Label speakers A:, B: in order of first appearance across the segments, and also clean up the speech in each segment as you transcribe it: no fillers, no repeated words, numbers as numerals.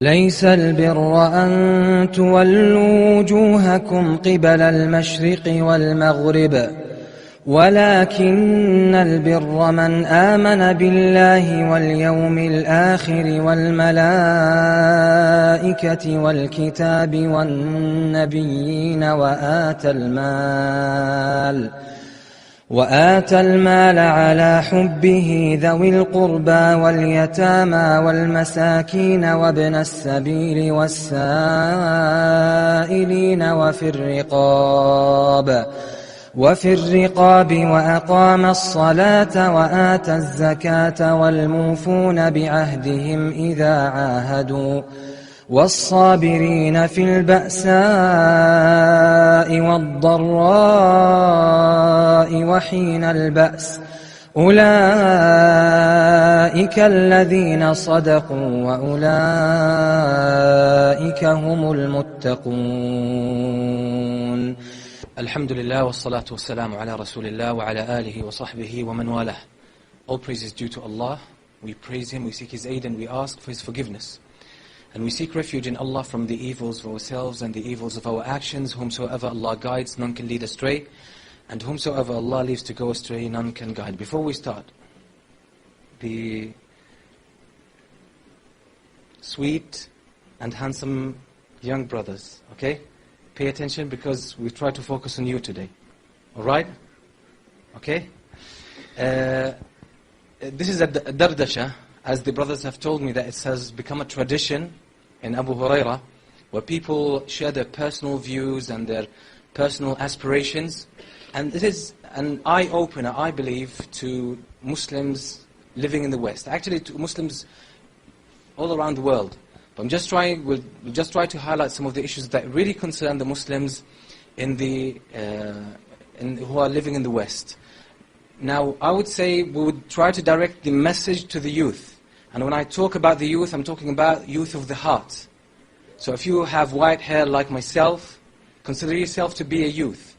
A: ليس البر أن تولوا وجوهكم قبل المشرق والمغرب ولكن البر من آمن بالله واليوم الآخر والملائكة والكتاب والنبيين وآتى المال على حبه ذوي القربى واليتامى والمساكين وابن السبيل والسائلين وفي الرقاب وأقام الصلاة وآتى الزكاة والموفون بعهدهم إذا عاهدوا والصابرين في البأساء والضراء وحين البأس أولئك الذين صدقوا وأولئك هم المتقون.
B: Alhamdulillah wa salatu wa salamu ala rasulillah wa ala alihi wa sahbihi wa man walah. All praise is due to Allah. We praise Him, we seek His aid and we ask for His forgiveness. And we seek refuge in Allah from the evils of ourselves and the evils of our actions. Whomsoever Allah guides, none can lead astray. And whomsoever Allah leaves to go astray, none can guide. Before we start, the sweet and handsome young brothers, okay? Pay attention because we try to focus on you today. Alright? Okay? This is a dardasha, as the brothers have told me, that it has become a tradition in Abu Huraira, where people share their personal views and their personal aspirations. And it is an eye-opener, I believe, to Muslims living in the West. Actually, to Muslims all around the world. But we'll just try to highlight some of the issues that really concern the Muslims who are living in the West. Now, I would say we would try to direct the message to the youth. And when I talk about the youth, I'm talking about youth of the heart. So if you have white hair like myself, consider yourself to be a youth.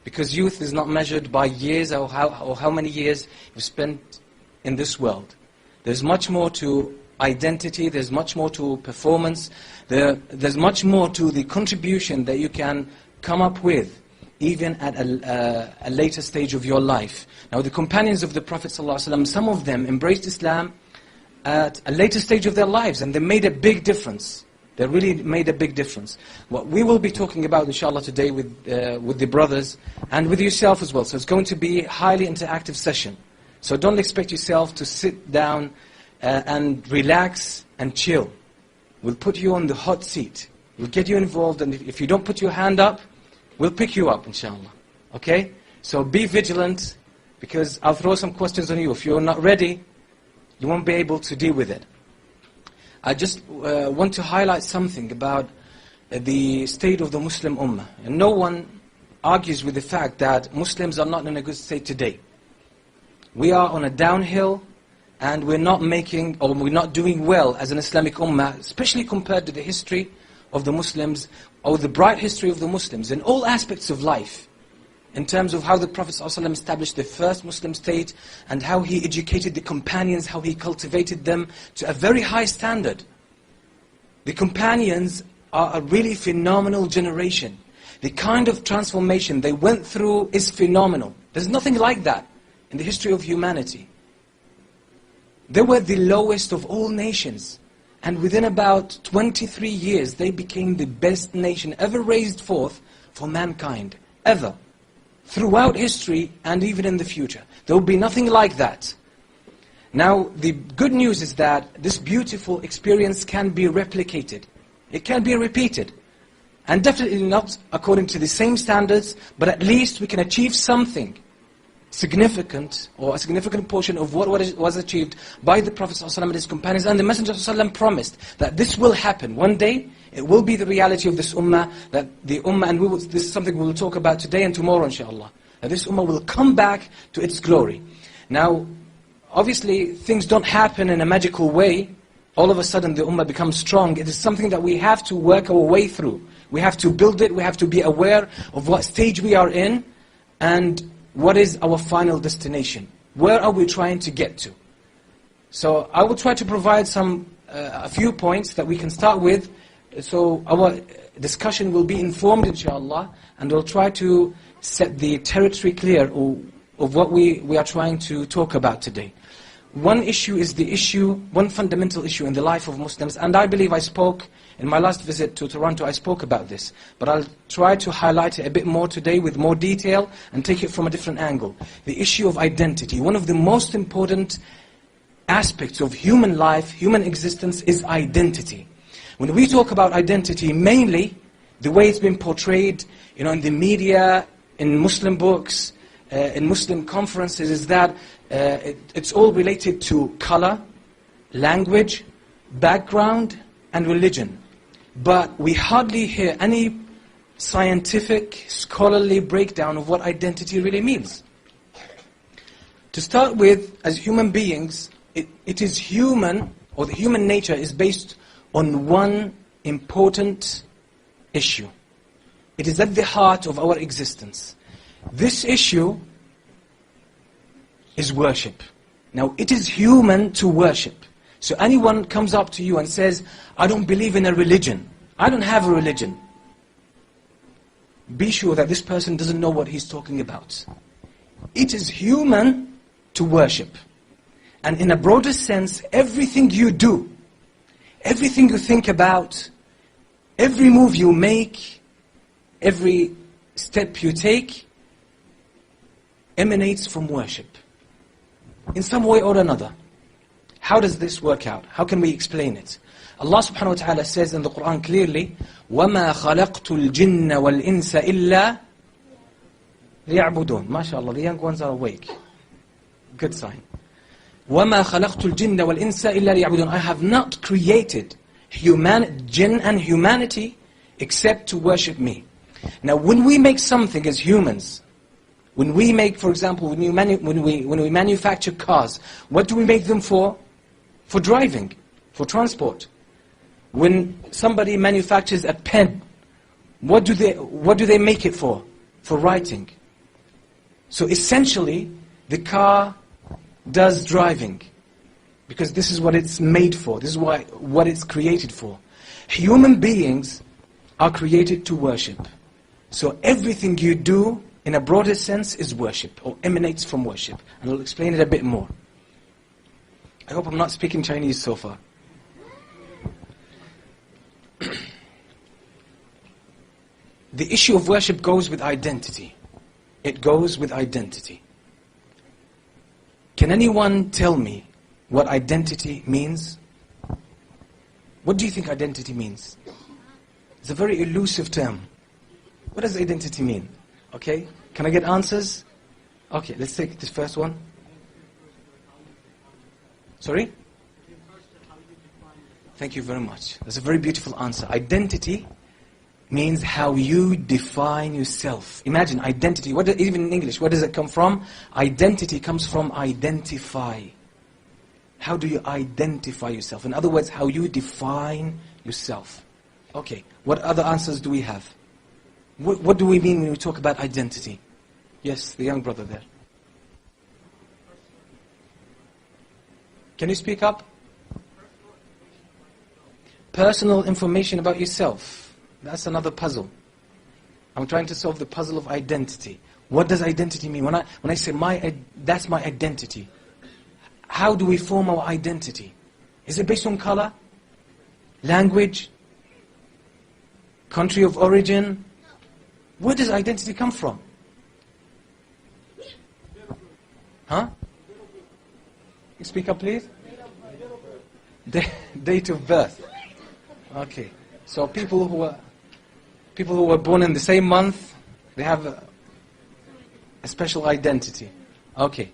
B: Because youth is not measured by years or how many years you've spent in this world. There's much more to identity, there's much more to performance, there's much more to the contribution that you can come up with, even at a later stage of your life. Now the companions of the Prophet ﷺ, some of them embraced Islam at a later stage of their lives, and they made a big difference. They really made a big difference. What we will be talking about, inshallah, today with the brothers, and with yourself as well. So it's going to be a highly interactive session. So don't expect yourself to sit down and relax and chill. We'll put you on the hot seat. We'll get you involved, and if you don't put your hand up, we'll pick you up, inshallah. Okay? So be vigilant, because I'll throw some questions on you. If you're not ready, you won't be able to deal with it. I just want to highlight something about the state of the Muslim Ummah. And no one argues with the fact that Muslims are not in a good state today. We are on a downhill, and we're not doing well as an Islamic Ummah, especially compared to the history of the Muslims, or the bright history of the Muslims, in all aspects of life. In terms of how the Prophet ﷺ established the first Muslim state, and how he educated the companions, how he cultivated them to a very high standard. The companions are a really phenomenal generation. The kind of transformation they went through is phenomenal. There's nothing like that in the history of humanity. They were the lowest of all nations. And within about 23 years, they became the best nation ever raised forth for mankind. Ever. Throughout history and even in the future. There will be nothing like that. Now, the good news is that this beautiful experience can be replicated. It can be repeated. And definitely not according to the same standards, but at least we can achieve something significant, or a significant portion of what was achieved by the Prophet ﷺ and his companions. And the Messenger ﷺ promised that this will happen. One day, it will be the reality of this ummah, that the ummah, and this is something we will talk about today and tomorrow, inshallah, that this ummah will come back to its glory. Now, obviously, things don't happen in a magical way. All of a sudden, the ummah becomes strong. It is something that we have to work our way through. We have to build it. We have to be aware of what stage we are in, and what is our final destination? Where are we trying to get to? So I will try to provide some a few points that we can start with, so our discussion will be informed, inshallah, and we'll try to set the territory clear of what we are trying to talk about today. One issue is one fundamental issue in the life of Muslims, and I believe I spoke, in my last visit to Toronto, I spoke about this, but I'll try to highlight it a bit more today with more detail and take it from a different angle. The issue of identity. One of the most important aspects of human life, human existence, is identity. When we talk about identity, mainly the way it's been portrayed, in the media, in Muslim books, in Muslim conferences, is that it's all related to color, language, background, and religion. But we hardly hear any scientific, scholarly breakdown of what identity really means. To start with, as human beings, it is human, or the human nature is based on one important issue. It is at the heart of our existence. This issue is worship. Now, it is human to worship. So anyone comes up to you and says, I don't believe in a religion. I don't have a religion. Be sure that this person doesn't know what he's talking about. It is human to worship. And in a broader sense, everything you do, everything you think about, every move you make, every step you take, emanates from worship. In some way or another. How does this work out? How can we explain it? Allah subhanahu wa ta'ala says in the Quran clearly, وَمَا خَلَقْتُ الْجِنَّ وَالْإِنسَ إِلَّا لِيَعْبُدُونَ. MashaAllah, the young ones are awake. Good sign. وَمَا خَلَقْتُ الْجِنَّ وَالْإِنسَ إِلَّا لِيَعْبُدُونَ. I have not created jinn and humanity except to worship me. Now when we make something as humans, when we make, for example, when we manufacture cars, what do we make them for? For driving, for transport. When somebody manufactures a pen, what do they make it for? For writing. So essentially, the car does driving, because this is what it's made for. This is what it's created for. Human beings are created to worship. So everything you do, in a broader sense, is worship, or emanates from worship. And I'll explain it a bit more. I hope I'm not speaking Chinese so far. The issue of worship goes with identity. It goes with identity. Can anyone tell me what identity means? What do you think identity means? It's a very elusive term. What does identity mean? Okay, can I get answers? Okay, let's take this first one. Sorry? Thank you very much. That's a very beautiful answer. Identity means how you define yourself. Imagine identity. Even in English, where does it come from? Identity comes from identify. How do you identify yourself? In other words, how you define yourself. Okay, what other answers do we have? What do we mean when we talk about identity? Yes, the young brother there. Can you speak up? Personal information about yourself. That's another puzzle. I'm trying to solve the puzzle of identity. What does identity mean? When I say that's my identity, how do we form our identity? Is it based on color? Language? Country of origin? Where does identity come from? Huh? Speak up, please. Date of birth. Okay. So people who were born in the same month, they have a special identity. Okay.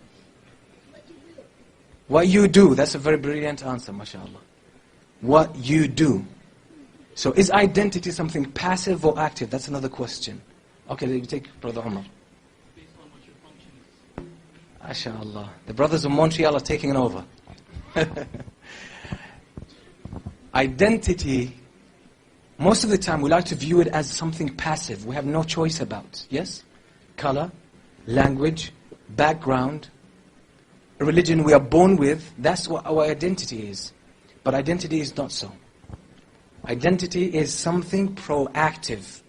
B: What you do, that's a very brilliant answer, mashallah. What you do. So is identity something passive or active? That's another question. Okay, let me take Brother Umar.
C: Based on what your function is.
B: MashaAllah. The brothers of Montreal are taking over. Identity, most of the time we like to view it as something passive. We have no choice about. Yes? Color, language, background, a religion we are born with. That's what our identity is. But identity is not so. Identity is something proactive.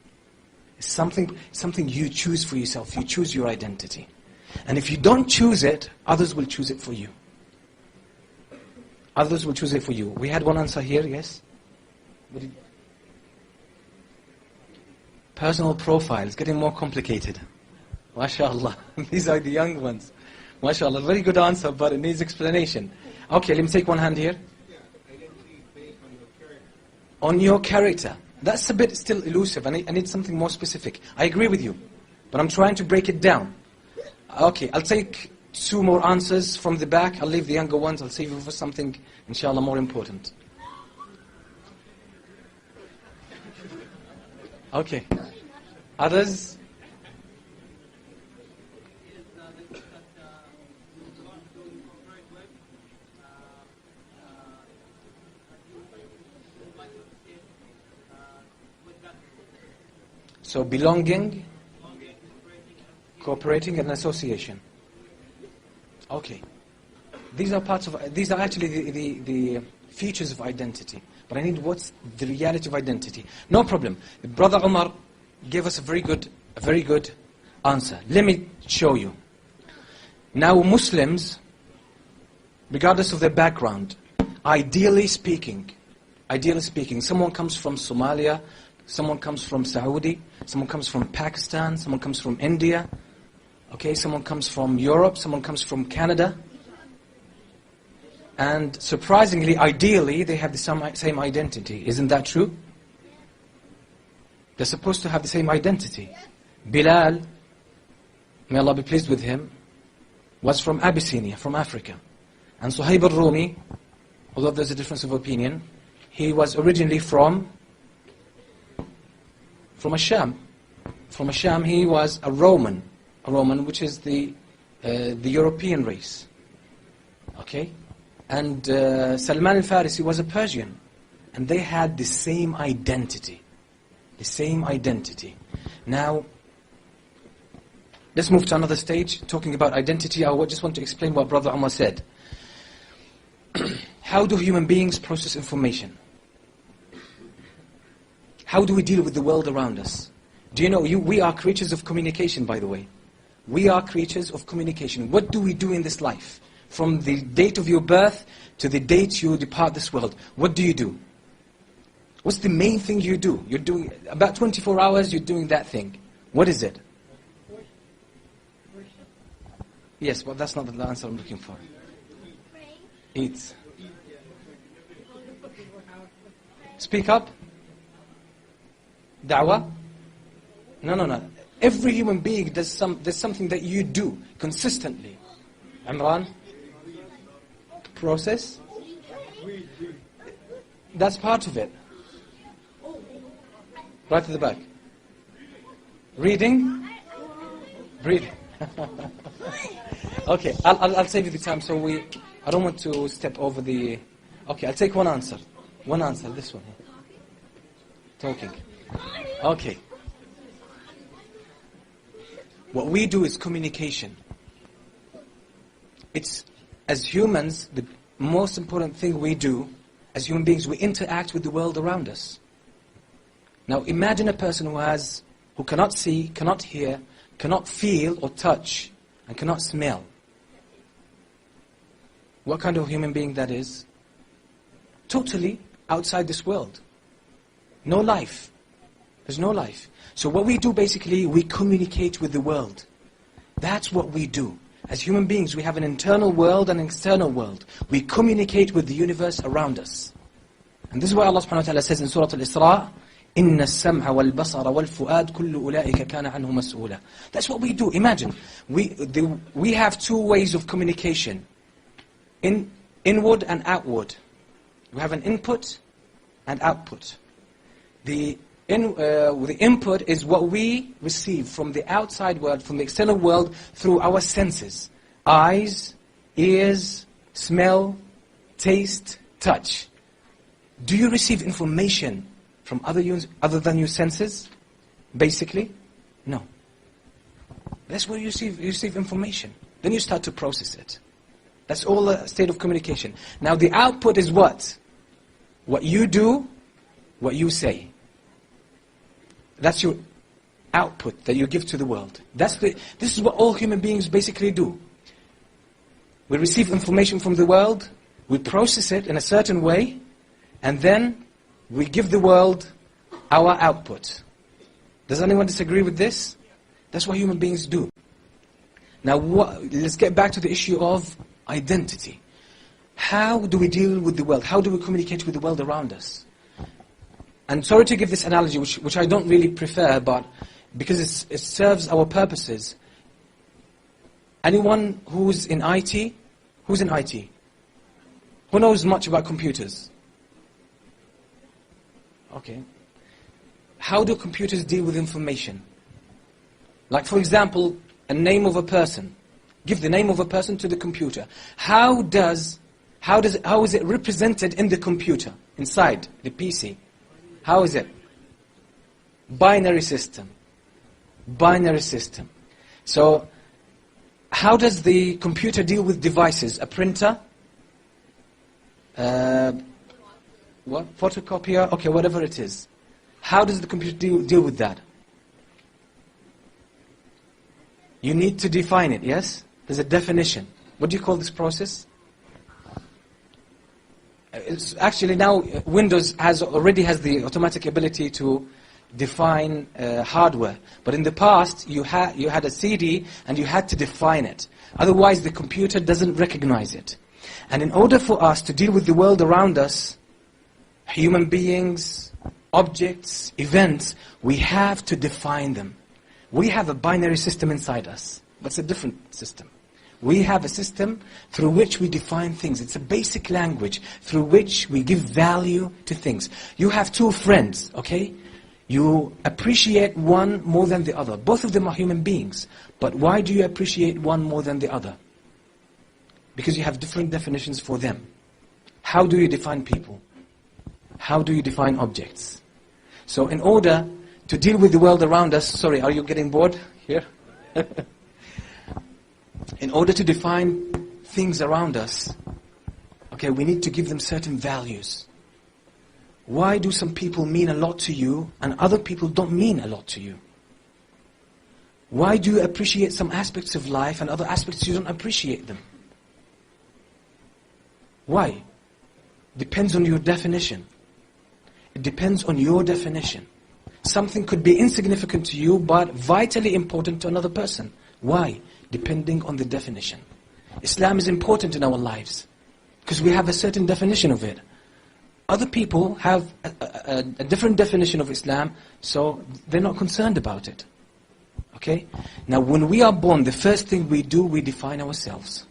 B: It's something you choose for yourself. You choose your identity. And if you don't choose it, others will choose it for you. Others will choose it for you. We had one answer here, yes? Personal profile is getting more complicated. MashaAllah. These are the young ones. MashaAllah. Very good answer, but it needs explanation. Okay, let me take one hand here.
C: Identity based on your character.
B: On your character. That's a bit still elusive. I need something more specific. I agree with you, but I'm trying to break it down. Okay, I'll take 2 more answers from the back. I'll leave the younger ones. I'll save you for something, inshallah, more important. Okay. Others? So belonging, cooperating, and association. Okay. These are actually the features of identity. But I need what's the reality of identity. No problem. Brother Umar gave us a very good answer. Let me show you. Now Muslims, regardless of their background, ideally speaking, someone comes from Somalia, someone comes from Saudi, someone comes from Pakistan, someone comes from India, okay, someone comes from Europe, someone comes from Canada. And surprisingly, ideally, they have the same identity. Isn't that true? They're supposed to have the same identity. Bilal, may Allah be pleased with him, was from Abyssinia, from Africa. And Suhaib al-Rumi, although there's a difference of opinion, he was originally from Asham. From Asham, he was a Roman, which is the European race. Okay? And Salman al-Farisi was a Persian. And they had the same identity. The same identity. Now, let's move to another stage, talking about identity. I just want to explain what Brother Umar said. How do human beings process information? How do we deal with the world around us? Do you know, we are creatures of communication, by the way. We are creatures of communication. What do we do in this life? From the date of your birth to the date you depart this world, what do you do? What's the main thing you do? You're doing, about 24 hours, you're doing that thing. What is it? Yes, but that's not the answer I'm looking for. Eat. Speak up. Dawah? No. Every human being there's something that you do consistently. Imran? Process? That's part of it. Right at the back. Reading? Breathing. Okay, I'll save you the time, so I don't want to step over the... Okay, I'll take one answer. One answer, this one here. Talking. Okay. What we do is communication. It's, as humans, the most important thing we do, as human beings, we interact with the world around us. Now imagine a person who cannot see, cannot hear, cannot feel or touch, and cannot smell. What kind of human being that is? Totally outside this world. No life. There's no life. So what we do basically, we communicate with the world. That's what we do. As human beings, we have an internal world and an external world. We communicate with the universe around us. And this is why Allah subhanahu wa ta'ala says in Surah Al-Isra, إِنَّ السَّمْعَ وَالْبَصَرَ وَالْفُؤَادِ كُلُّ أُولَٰئِكَ كَانَ عَنْهُ مَسْئُولًا. That's what we do. Imagine, we have 2 ways of communication. Inward and outward. We have an input and output. The input is what we receive from the outside world, from the external world, through our senses. Eyes, ears, smell, taste, touch. Do you receive information from other than your senses? Basically, no. That's where you receive information. Then you start to process it. That's all a state of communication. Now the output is what? What you do, what you say. That's your output that you give to the world. This is what all human beings basically do. We receive information from the world, we process it in a certain way, and then we give the world our output. Does anyone disagree with this? That's what human beings do. Now, let's get back to the issue of identity. How do we deal with the world? How do we communicate with the world around us? And sorry to give this analogy, which I don't really prefer, but because it serves our purposes. Anyone who's in IT? Who's in IT? Who knows much about computers? Okay. How do computers deal with information? Like, for example, a name of a person. Give the name of a person to the computer. How is it represented in the computer, inside the PC? How is it? Binary system. Binary system. So, how does the computer deal with devices? A printer? What? Photocopier? Okay, whatever it is. How does the computer deal with that? You need to define it, yes? There's a definition. What do you call this process? It's actually now Windows already has the automatic ability to define hardware. But in the past, you had a CD and you had to define it. Otherwise, the computer doesn't recognize it. And in order for us to deal with the world around us, human beings, objects, events, we have to define them. We have a binary system inside us. That's a different system. We have a system through which we define things. It's a basic language through which we give value to things. You have two friends, okay? You appreciate one more than the other. Both of them are human beings. But why do you appreciate one more than the other? Because you have different definitions for them. How do you define people? How do you define objects? So in order to deal with the world around us, sorry, are you getting bored here? In order to define things around us, okay, we need to give them certain values. Why do some people mean a lot to you and other people don't mean a lot to you? Why do you appreciate some aspects of life and other aspects you don't appreciate them? Why? Depends on your definition. It depends on your definition. Something could be insignificant to you but vitally important to another person. Why? Depending on the definition. Islam is important in our lives because we have a certain definition of it. Other people have a different definition of Islam, so they're not concerned about it. Okay? Now when we are born, the first thing we do, we define ourselves.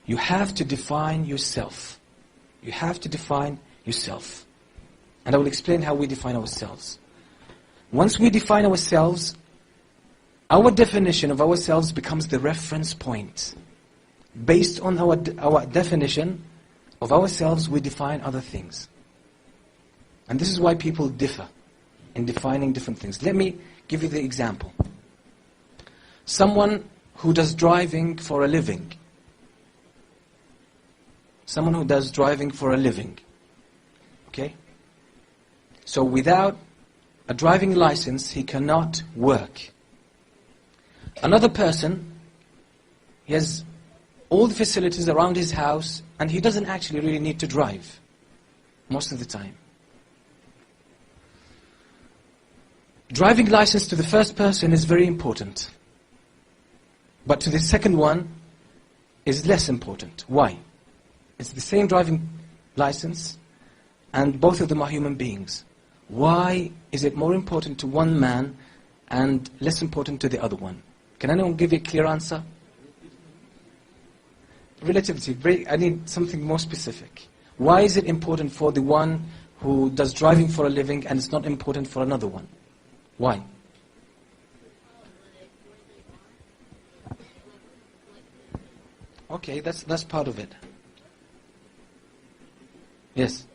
B: You have to define yourself. You have to define yourself. And I will explain how we define ourselves. Once we define ourselves, our definition of ourselves becomes the reference point. Based on our definition of ourselves, we define other things. And this is why people differ in defining different things. Let me give you the example. Someone who does driving for a living. Someone who does driving for a living. Okay? So without a driving license, he cannot work. Another person, he has all the facilities around his house and he doesn't actually really need to drive most of the time. Driving license to the first person is very important. But to the second one is less important. Why? It's the same driving license and both of them are human beings. Why is it more important to one man and less important to the other one? Can anyone give a clear answer? Relativity. I need something more specific. Why is it important for the one who does driving for a living and it's not important for another one? Why? Okay, that's part of it. Yes.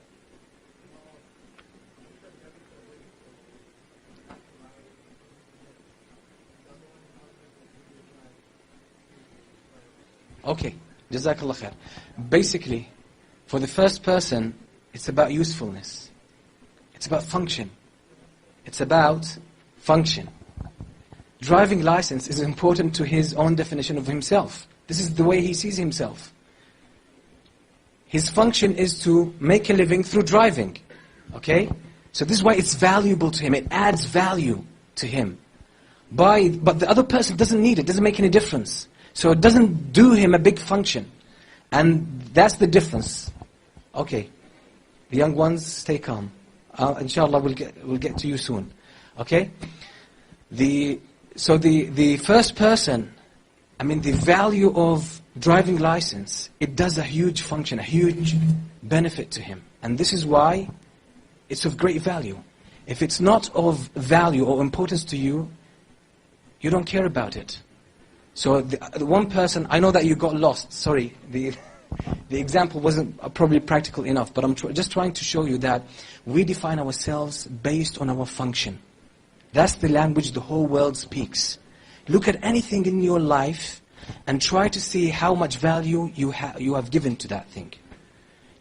B: Okay, Jazakallah khair. Basically, for the first person, It's about usefulness. It's about function. It's about function. Driving license is important to his own definition of himself. This is the way he sees himself. His function is to make a living through driving. Okay? So this is why it's valuable to him. It adds value to him. But the other person doesn't need it. Doesn't make any difference. So it doesn't do him a big function. And that's the difference. Okay. The young ones, stay calm. Inshallah, we'll get to you soon. Okay? So the first person, the value of driving license, it does a huge function, a huge benefit to him. And this is why it's of great value. If it's not of value or importance to you, you don't care about it. So the one person, I know that you got lost. Sorry, the example wasn't probably practical enough, but I'm just trying to show you that we define ourselves based on our function. That's the language the whole world speaks. Look at anything in your life and try to see how much value you have given to that thing.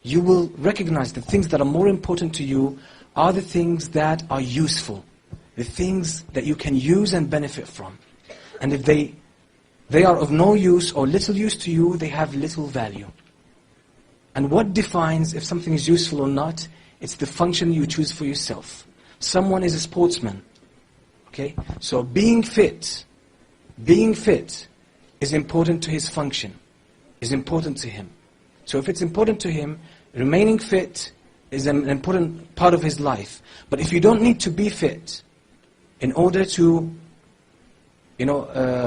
B: You will recognize the things that are more important to you are the things that are useful. The things that you can use and benefit from. And if they are of no use or little use to you, they have little value. And what defines if something is useful or not? It's the function you choose for yourself. Someone is a sportsman. Okay? So being fit is important to his function, is important to him. So if it's important to him, remaining fit is an important part of his life. But if you don't need to be fit in order to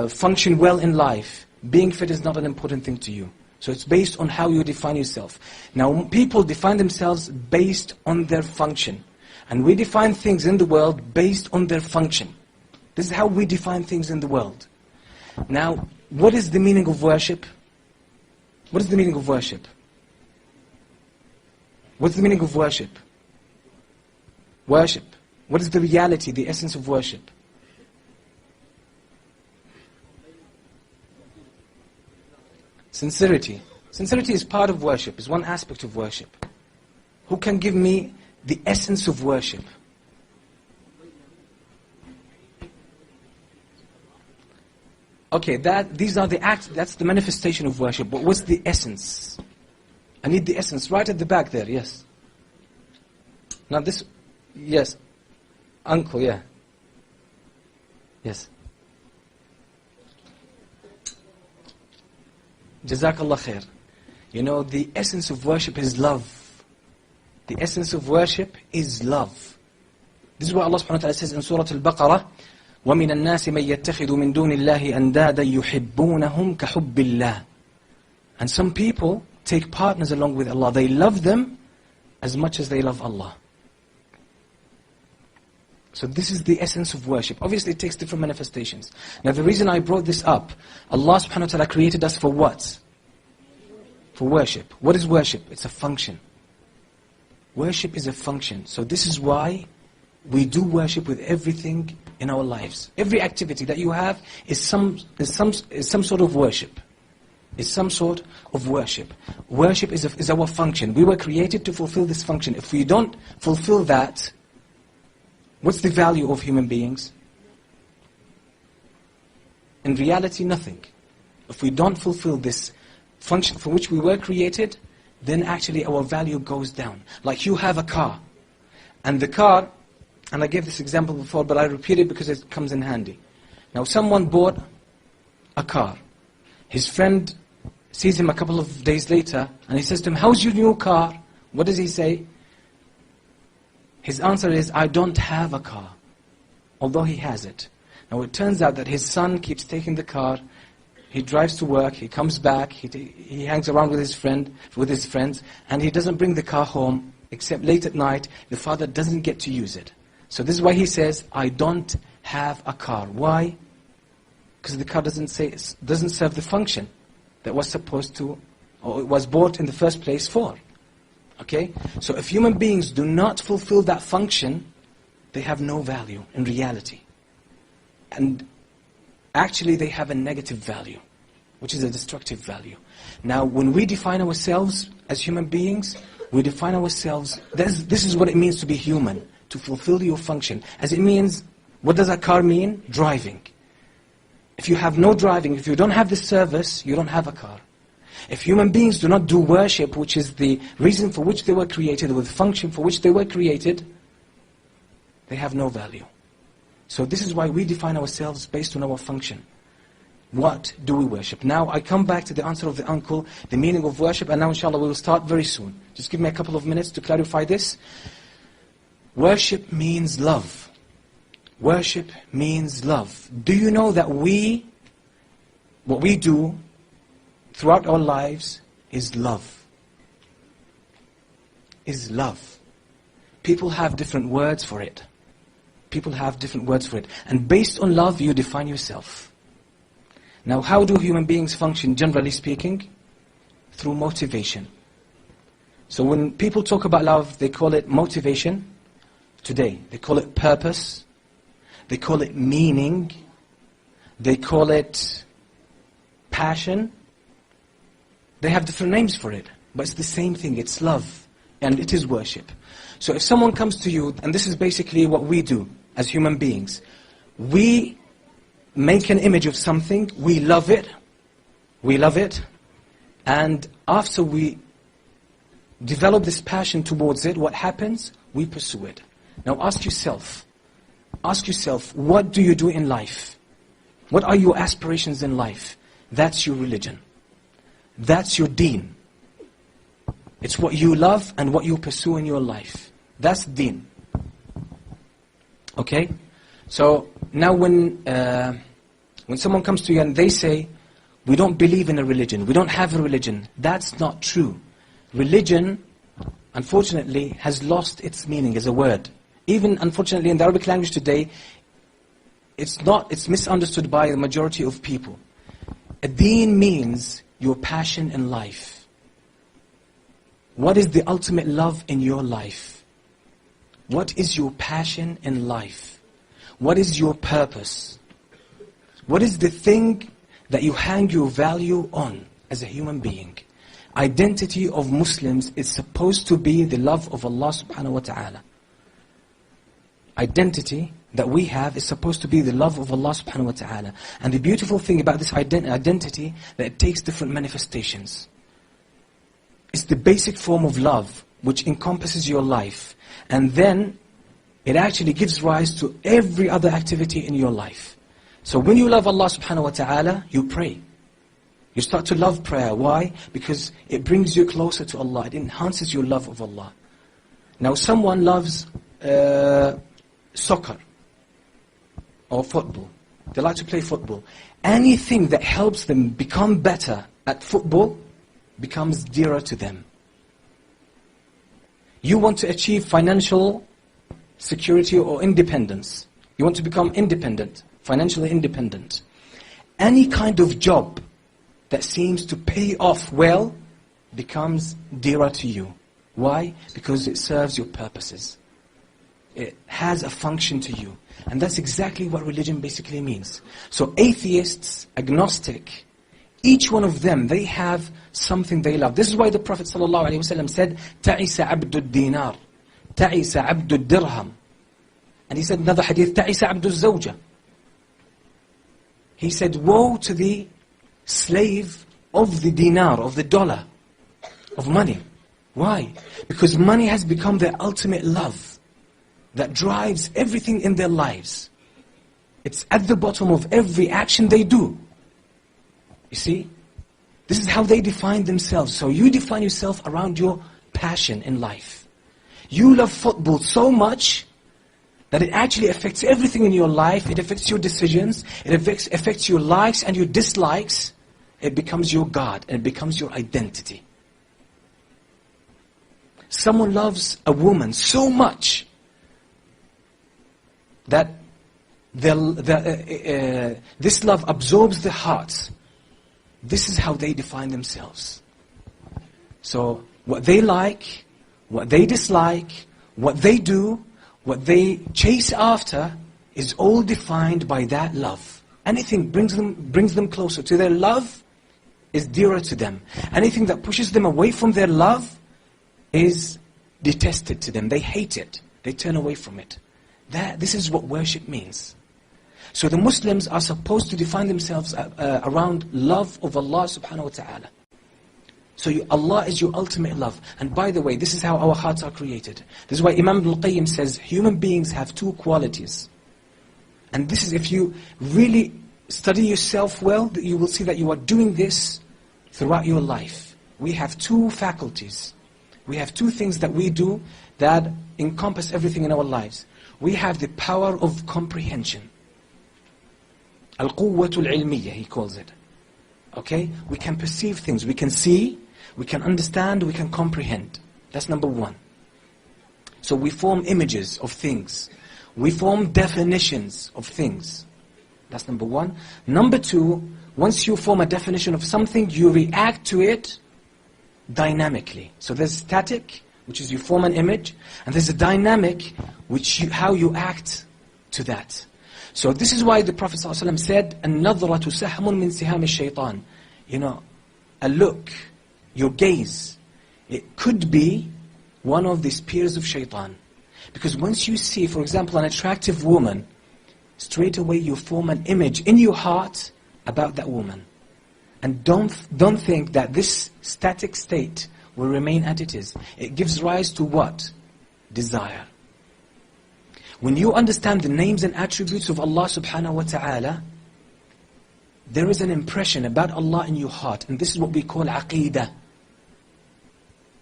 B: function well in life, being fit is not an important thing to you. So it's based on how you define yourself. Now people define themselves based on their function. And we define things in the world based on their function. This is how we define things in the world. Now, what is the meaning of worship? What is the meaning of worship? What's the meaning of worship? Worship. What is the reality, the essence of worship? Sincerity. Sincerity is part of worship, is one aspect of worship. Who can give me the essence of worship? Okay, these are the acts, that's the manifestation of worship. But what's the essence? I need the essence. Right at the back there, yes. Now this, yes. Uncle, yeah. Yes. Jazakallah khair. The essence of worship is love. The essence of worship is love. This is what Allah subhanahu wa ta'ala says in Surah Al-Baqarah, وَمِنَ النَّاسِ مَنْ يَتَّخِذُ مِن دُونِ اللَّهِ أَنْدَادًا يُحِبُّونَهُمْ كَحُبِّ اللَّهِ. And some people take partners along with Allah. They love them as much as they love Allah. So this is the essence of worship. Obviously it takes different manifestations. Now the reason I brought this up, Allah subhanahu wa ta'ala created us for what? For worship. What is worship? It's a function. Worship is a function. So this is why we do worship with everything in our lives. Every activity that you have is some sort of worship. Is some sort of worship. Worship is our function. We were created to fulfill this function. If we don't fulfill that, what's the value of human beings? In reality, nothing. If we don't fulfill this function for which we were created, then actually our value goes down. Like you have a car, and the car, and I gave this example before, but I repeat it because it comes in handy. Now someone bought a car. His friend sees him a couple of days later, and he says to him, "How's your new car?" What does he say? His answer is, "I don't have a car," although he has it. Now it turns out that his son keeps taking the car, he drives to work, he comes back, he hangs around with his friends, and he doesn't bring the car home, except late at night. The father doesn't get to use it. So this is why he says, "I don't have a car." Why? Because the car doesn't serve the function that was supposed to, or it was bought in the first place for. Okay? So if human beings do not fulfill that function, they have no value in reality. And actually they have a negative value, which is a destructive value. Now when we define ourselves as human beings, We define ourselves, this is what it means to be human, to fulfill your function. As it means, what does a car mean? Driving. If you have no driving, if you don't have this service, you don't have a car. If human beings do not do worship, which is the reason for which they were created, or the function for which they were created, they have no value. So this is why we define ourselves based on our function. What do we worship? Now I come back to the answer of the uncle, the meaning of worship, and now inshallah we will start very soon. Just give me a couple of minutes to clarify this. Worship means love. Worship means love. Do you know that what we do throughout our lives is love? Is love. People have different words for it. People have different words for it. And based on love, you define yourself. Now, how do human beings function, generally speaking? Through motivation. So when people talk about love, they call it motivation. Today, they call it purpose. They call it meaning. They call it passion. They have different names for it. But it's the same thing, it's love. And it is worship. So if someone comes to you, and this is basically what we do as human beings. We make an image of something, we love it, and after we develop this passion towards it, what happens? We pursue it. Now ask yourself, what do you do in life? What are your aspirations in life? That's your religion. That's your deen. It's what you love and what you pursue in your life. That's deen. Okay? So now when someone comes to you and they say, we don't believe in a religion, we don't have a religion, that's not true. Religion, unfortunately, has lost its meaning as a word. Even, unfortunately, in the Arabic language today, it's misunderstood by the majority of people. A deen means your passion in life. What is the ultimate love in your life? What is your passion in life? What is your purpose? What is the thing that you hang your value on as a human being? Identity of Muslims is supposed to be the love of Allah subhanahu wa ta'ala. Identity that we have is supposed to be the love of Allah subhanahu wa ta'ala. And the beautiful thing about this identity, that it takes different manifestations. It's the basic form of love which encompasses your life. And then it actually gives rise to every other activity in your life. So when you love Allah subhanahu wa ta'ala, you pray. You start to love prayer. Why? Because it brings you closer to Allah. It enhances your love of Allah. Now someone loves soccer or football. They like to play football. Anything that helps them become better at football becomes dearer to them. You want to achieve financial security or independence. You want to become independent, financially independent. Any kind of job that seems to pay off well becomes dearer to you. Why? Because it serves your purposes. It has a function to you. And that's exactly what religion basically means. So atheists, agnostic, each one of them, they have something they love. This is why the Prophet ﷺ said, تَعِسَ عَبْدُ الدِّينَارِ تَعِسَ عَبْدُ الدِّرْهَمِ. And he said another hadith, تَعِسَ عَبْدُ الزَّوْجَةِ. He said, woe to the slave of the dinar, of the dollar, of money. Why? Because money has become their ultimate love that drives everything in their lives. It's at the bottom of every action they do. You see? This is how they define themselves. So you define yourself around your passion in life. You love football so much that it actually affects everything in your life. It affects your decisions. It affects your likes and your dislikes. It becomes your God and it becomes your identity. Someone loves a woman so much that this love absorbs their hearts. This is how they define themselves. So what they like, what they dislike, what they do, what they chase after is all defined by that love. Anything brings them closer to their love is dearer to them. Anything that pushes them away from their love is detested to them. They hate it. They turn away from it. This is what worship means. So the Muslims are supposed to define themselves around love of Allah subhanahu wa ta'ala. So Allah is your ultimate love. And by the way, this is how our hearts are created. This is why Imam al-Qayyim says, human beings have two qualities. And this is, if you really study yourself well, you will see that you are doing this throughout your life. We have two faculties. We have two things that we do that encompass everything in our lives. We have the power of comprehension. Al-Quwwatul Ilmiyyah, he calls it. Okay? We can perceive things. We can see, we can understand, we can comprehend. That's number one. So we form images of things. We form definitions of things. That's number one. Number two, once you form a definition of something, you react to it dynamically. So there's static, which is you form an image, and there's a dynamic, how you act to that. So this is why the Prophet ﷺ said, النَّظْرَةُ سَهْمٌ مِّن سِهَامِ الشَّيْطَانِ. You know, a look, your gaze, it could be one of the spears of shaitan. Because once you see, for example, an attractive woman, straight away you form an image in your heart about that woman. And don't think that this static state will remain as it is. It gives rise to what? Desire. When you understand the names and attributes of Allah subhanahu wa ta'ala, there is an impression about Allah in your heart. And this is what we call aqeedah.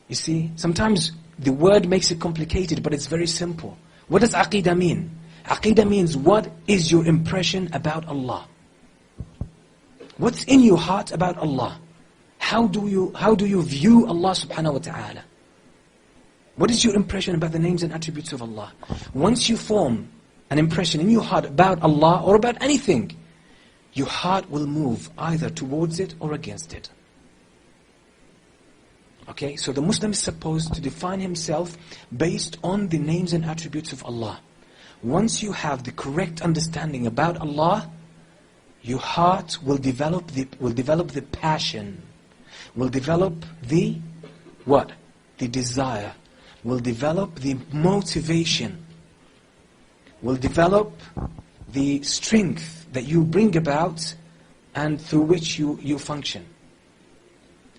B: You see, sometimes the word makes it complicated, but it's very simple. What does aqeedah mean? Aqeedah means, what is your impression about Allah? What's in your heart about Allah? How do you view Allah subhanahu wa ta'ala? What is your impression about the names and attributes of Allah? Once you form an impression in your heart about Allah or about anything, your heart will move either towards it or against it. Okay, so the Muslim is supposed to define himself based on the names and attributes of Allah. Once you have the correct understanding about Allah, your heart will develop the passion, will develop the what? The desire, will develop the motivation, will develop the strength that you bring about and through which you function.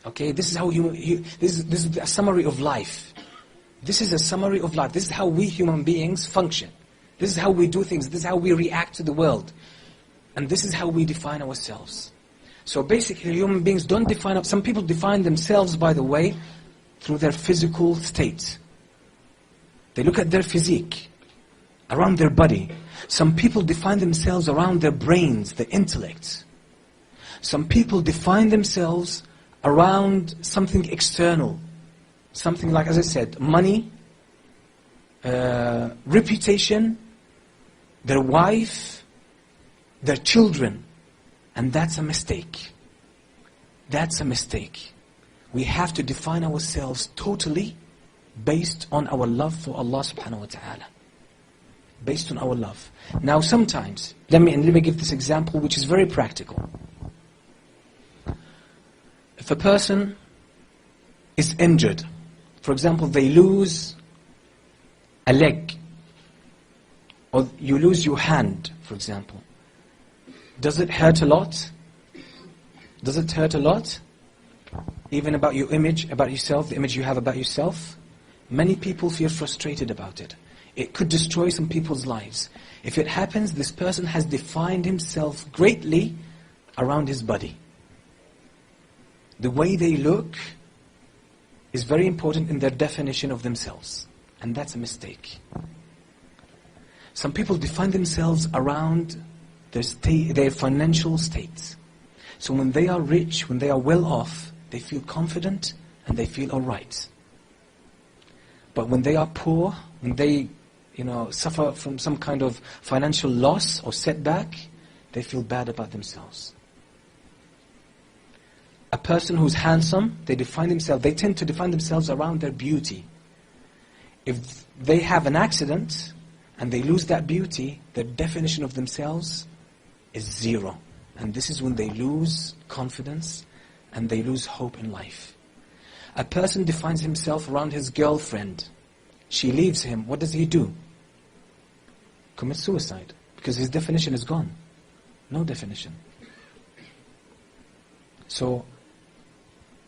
B: Okay, this is how this is a summary of life. This is a summary of life. This is how we human beings function. This is how we do things. This is how we react to the world. And this is how we define ourselves. So basically, human beings don't define... Some people define themselves, by the way, through their physical state. They look at their physique, around their body. Some people define themselves around their brains, their intellect. Some people define themselves around something external. Something like, as I said, money, reputation, their wife, their children. And that's a mistake. That's a mistake. We have to define ourselves totally based on our love for Allah subhanahu wa ta'ala. Based on our love. Now sometimes, let me give this example which is very practical. If a person is injured, for example, they lose a leg, or you lose your hand, for example. Does it hurt a lot? Does it hurt a lot? Even about your image, about yourself, the image you have about yourself? Many people feel frustrated about it. It could destroy some people's lives. If it happens, this person has defined himself greatly around his body. The way they look is very important in their definition of themselves. And that's a mistake. Some people define themselves around their financial states. So when they are rich, when they are well off, they feel confident and they feel alright. But when they are poor, when they suffer from some kind of financial loss or setback, they feel bad about themselves. A person who's handsome, they tend to define themselves around their beauty. If they have an accident and they lose that beauty, their definition of themselves is zero. And this is when they lose confidence and they lose hope in life. A person defines himself around his girlfriend. She leaves him. What does he do? Commits suicide. Because his definition is gone. No definition. So,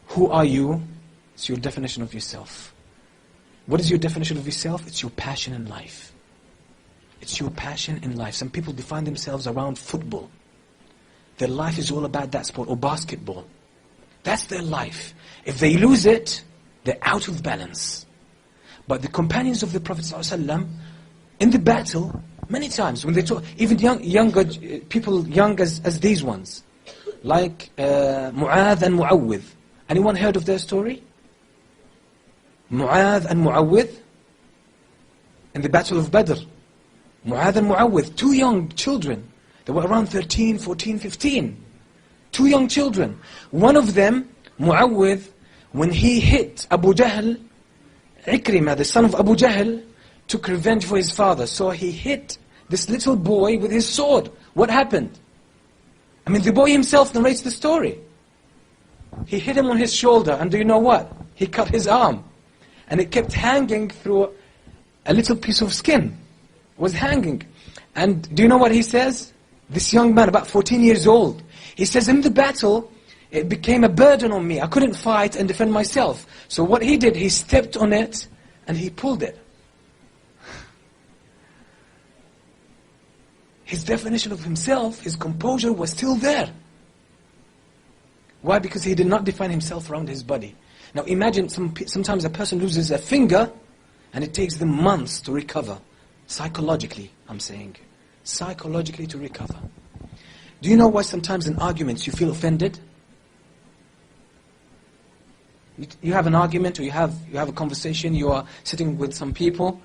B: who are you? It's your definition of yourself. What is your definition of yourself? It's your passion in life. It's your passion in life. Some people define themselves around football. Their life is all about that sport, or basketball. That's their life. If they lose it, they're out of balance. But the companions of the Prophet ﷺ, in the battle, many times, when they talk, even younger people, young as these ones, like Mu'adh and Mu'awwidh. Anyone heard of their story? Mu'adh and Mu'awwidh, in the Battle of Badr. Mu'adh and Mu'awwidh, two young children. They were around 13, 14, 15. Two young children. One of them, Mu'awwidh, when he hit Abu Jahl, Ikrimah, the son of Abu Jahl, took revenge for his father. So he hit this little boy with his sword. What happened? I mean, the boy himself narrates the story. He hit him on his shoulder, and do you know what? He cut his arm. And it kept hanging through a little piece of skin. It was hanging. And do you know what he says? This young man, about 14 years old, he says, in the battle, it became a burden on me. I couldn't fight and defend myself. So what he did, he stepped on it and he pulled it. His definition of himself, his composure was still there. Why? Because he did not define himself around his body. Now imagine sometimes a person loses a finger and it takes them months to recover. Psychologically, I'm saying. Psychologically to recover. Do you know why sometimes in arguments you feel offended? You have an argument, or you have a conversation, you are sitting with some people.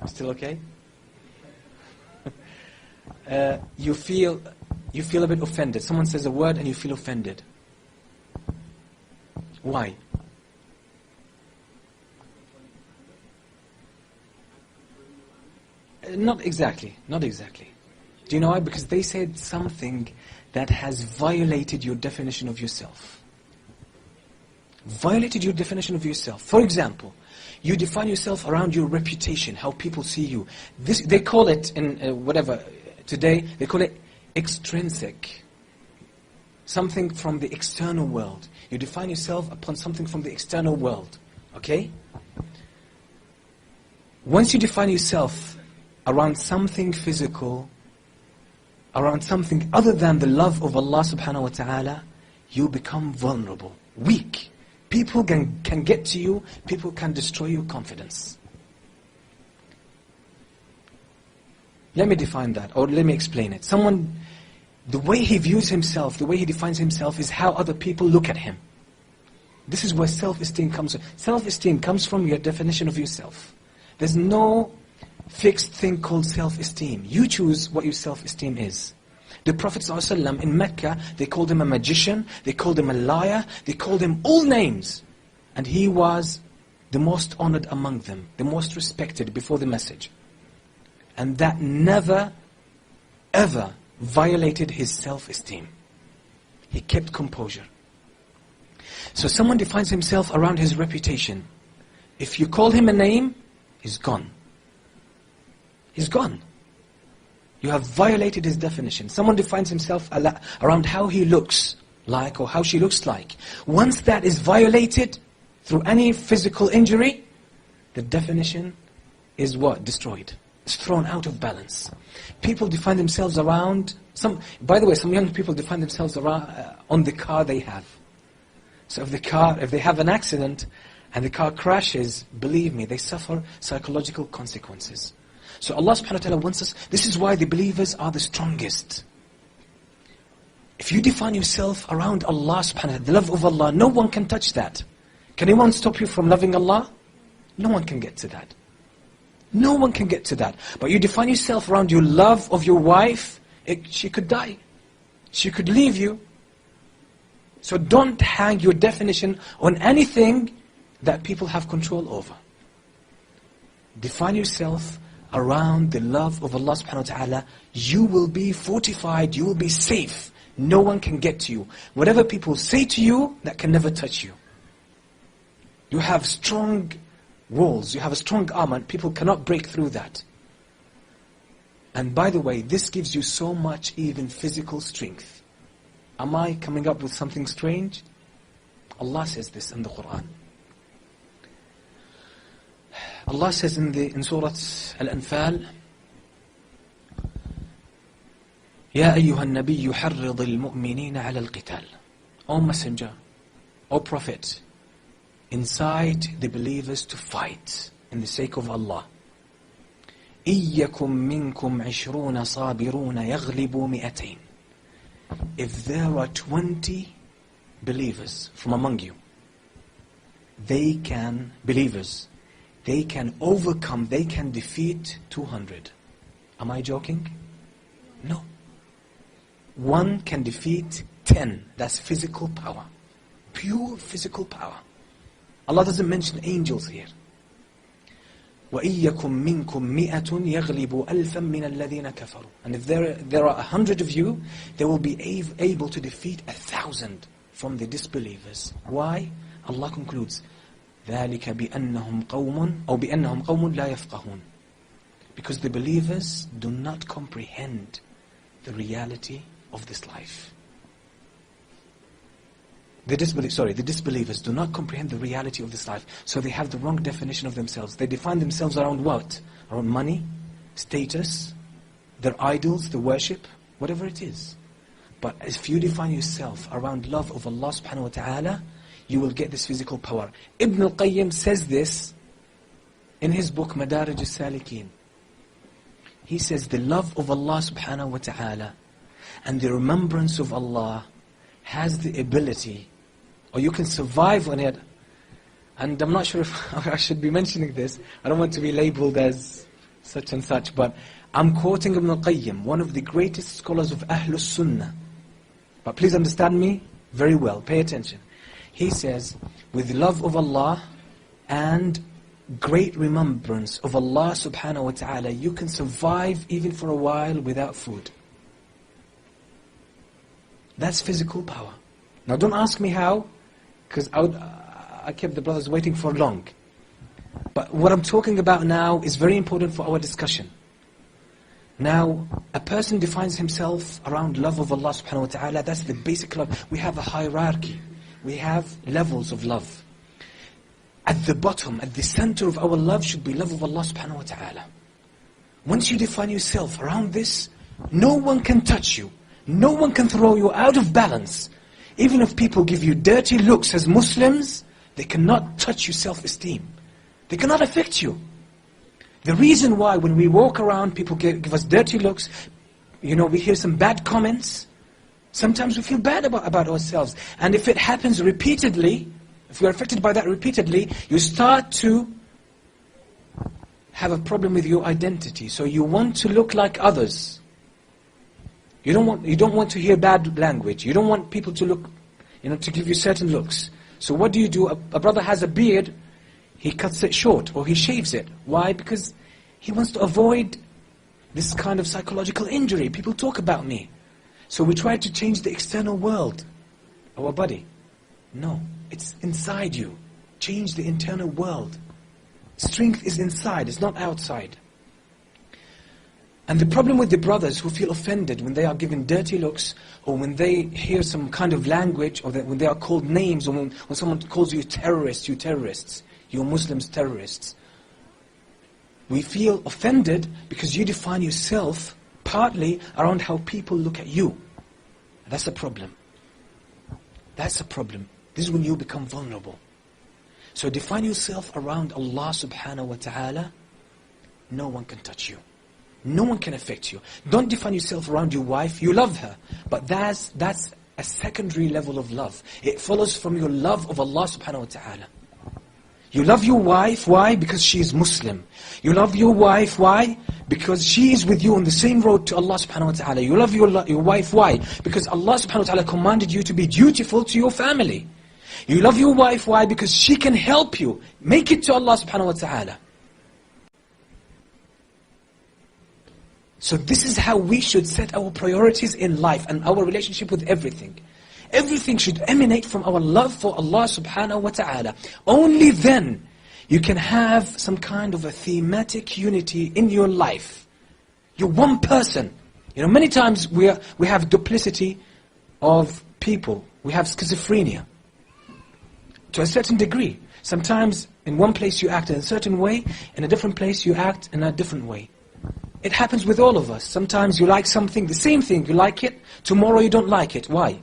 B: Still okay? You feel a bit offended. Someone says a word and you feel offended. Why? Not exactly. Not exactly. Do you know why? Because they said something that has violated your definition of yourself. Violated your definition of yourself. For example, you define yourself around your reputation, how people see you. They call it, in today, they call it extrinsic. Something from the external world. You define yourself upon something from the external world. Okay? Once you define yourself around something physical, around something other than the love of Allah subhanahu wa ta'ala, you become vulnerable, weak. People can get to you, people can destroy your confidence. Let me define that, or let me explain it. Someone, the way he views himself, the way he defines himself is how other people look at him. This is where self-esteem comes from. Self-esteem comes from your definition of yourself. There's no fixed thing called self-esteem. You choose what your self-esteem is. The Prophet ﷺ in Mecca, they called him a magician, they called him a liar, they called him all names. And he was the most honored among them, the most respected before the message. And that never, ever violated his self-esteem. He kept composure. So someone defines himself around his reputation. If you call him a name, he's gone. He's gone. You have violated his definition. Someone defines himself around how he looks like, or how she looks like. Once that is violated through any physical injury, the definition is what? Destroyed. It's thrown out of balance. People define themselves around, by the way, some young people define themselves around on the car they have. So if they have an accident and the car crashes, believe me, they suffer psychological consequences. So Allah subhanahu wa ta'ala wants us, this is why the believers are the strongest. If you define yourself around Allah subhanahu wa ta'ala, the love of Allah, no one can touch that. Can anyone stop you from loving Allah? No one can get to that. No one can get to that. But you define yourself around your love of your wife, she could die. She could leave you. So don't hang your definition on anything that people have control over. Define yourself around the love of Allah subhanahu wa ta'ala. You will be fortified, you will be safe No one can get to you. Whatever people say to you, that can never touch you. You have strong walls, you have a strong armor, and people cannot break through that. And by the way, this gives you so much even physical strength. Am I coming up with something strange? Allah says this in the Quran. Allah says in Surah Al-Anfal, يا أيها النبي حرض المؤمنين على القتال. O Messenger, O Prophet, incite the believers to fight in the sake of Allah. إِيَّكُمْ مِنْكُمْ عِشْرُونَ صَابِرُونَ يَغْلِبُوا مِئَتَيْنِ. If there are 20 believers from among you, they can overcome, they can defeat 200. Am I joking? No. One can defeat 10. That's physical power. Pure physical power. Allah doesn't mention angels here. وَإِيَّكُمْ مِنْكُمْ مِئَةٌ يَغْلِبُ أَلْفًا مِنَ الَّذِينَ كَفَرُوا. And if there are 100 of you, they will be able to defeat 1,000 from the disbelievers. Why? Allah concludes, ذَلِكَ بِأَنَّهُمْ قَوْمٌ أو بِأَنَّهُمْ قَوْمٌ لَا يَفْقَهُونَ. Because the believers do not comprehend the reality of this life. The disbelievers do not comprehend the reality of this life. So they have the wrong definition of themselves. They define themselves around what? Around money, status, their idols, the worship, whatever it is. But if you define yourself around love of Allah subhanahu wa ta'ala, you will get this physical power. Ibn al-Qayyim says this in his book Madarij al-Salikin. He says the love of Allah subhanahu wa ta'ala and the remembrance of Allah has the ability, or you can survive on it. And I'm not sure if I should be mentioning this. I don't want to be labeled as such and such, but I'm quoting Ibn al-Qayyim, one of the greatest scholars of Ahlus Sunnah. But please understand me very well, pay attention. He says, with love of Allah and great remembrance of Allah subhanahu wa ta'ala, you can survive even for a while without food. That's physical power. Now don't ask me how, because I kept the brothers waiting for long. But what I'm talking about now is very important for our discussion. Now, a person defines himself around love of Allah subhanahu wa ta'ala. That's the basic love. We have a hierarchy. We have levels of love. At the bottom, at the center of our love should be love of Allah subhanahu wa ta'ala. Once you define yourself around this, no one can touch you. No one can throw you out of balance. Even if people give you dirty looks as Muslims, they cannot touch your self-esteem. They cannot affect you. The reason why when we walk around, people give us dirty looks, we hear some bad comments, sometimes we feel bad about ourselves. And if it happens repeatedly, if you are affected by that repeatedly, you start to have a problem with your identity. So you want to look like others. You don't want to hear bad language. You don't want people to look, to give you certain looks. So what do? A brother has a beard, he cuts it short or he shaves it. Why? Because he wants to avoid this kind of psychological injury. People talk about me. So we try to change the external world, our body. No, it's inside you. Change the internal world. Strength is inside, it's not outside. And the problem with the brothers who feel offended when they are given dirty looks, or when they hear some kind of language, or when they are called names, or when someone calls you terrorists, you Muslims terrorists. We feel offended because you define yourself partly around how people look at you. That's a problem. That's a problem. This is when you become vulnerable. So define yourself around Allah subhanahu wa ta'ala. No one can touch you. No one can affect you. Don't define yourself around your wife. You love her. But that's a secondary level of love. It follows from your love of Allah subhanahu wa ta'ala. You love your wife, why? Because she is Muslim. You love your wife, why? Because she is with you on the same road to Allah subhanahu wa ta'ala. You love your wife, why? Because Allah subhanahu wa ta'ala commanded you to be dutiful to your family. You love your wife, why? Because she can help you make it to Allah subhanahu wa ta'ala.
D: So this is how we should set our priorities in life and our relationship with everything. Everything should emanate from our love for Allah subhanahu wa ta'ala. Only then you can have some kind of a thematic unity in your life. You're one person. Many times we have duplicity of people. We have schizophrenia. To a certain degree. Sometimes in one place you act in a certain way, in a different place you act in a different way. It happens with all of us. Sometimes you like something, the same thing, you like it, tomorrow you don't like it. Why?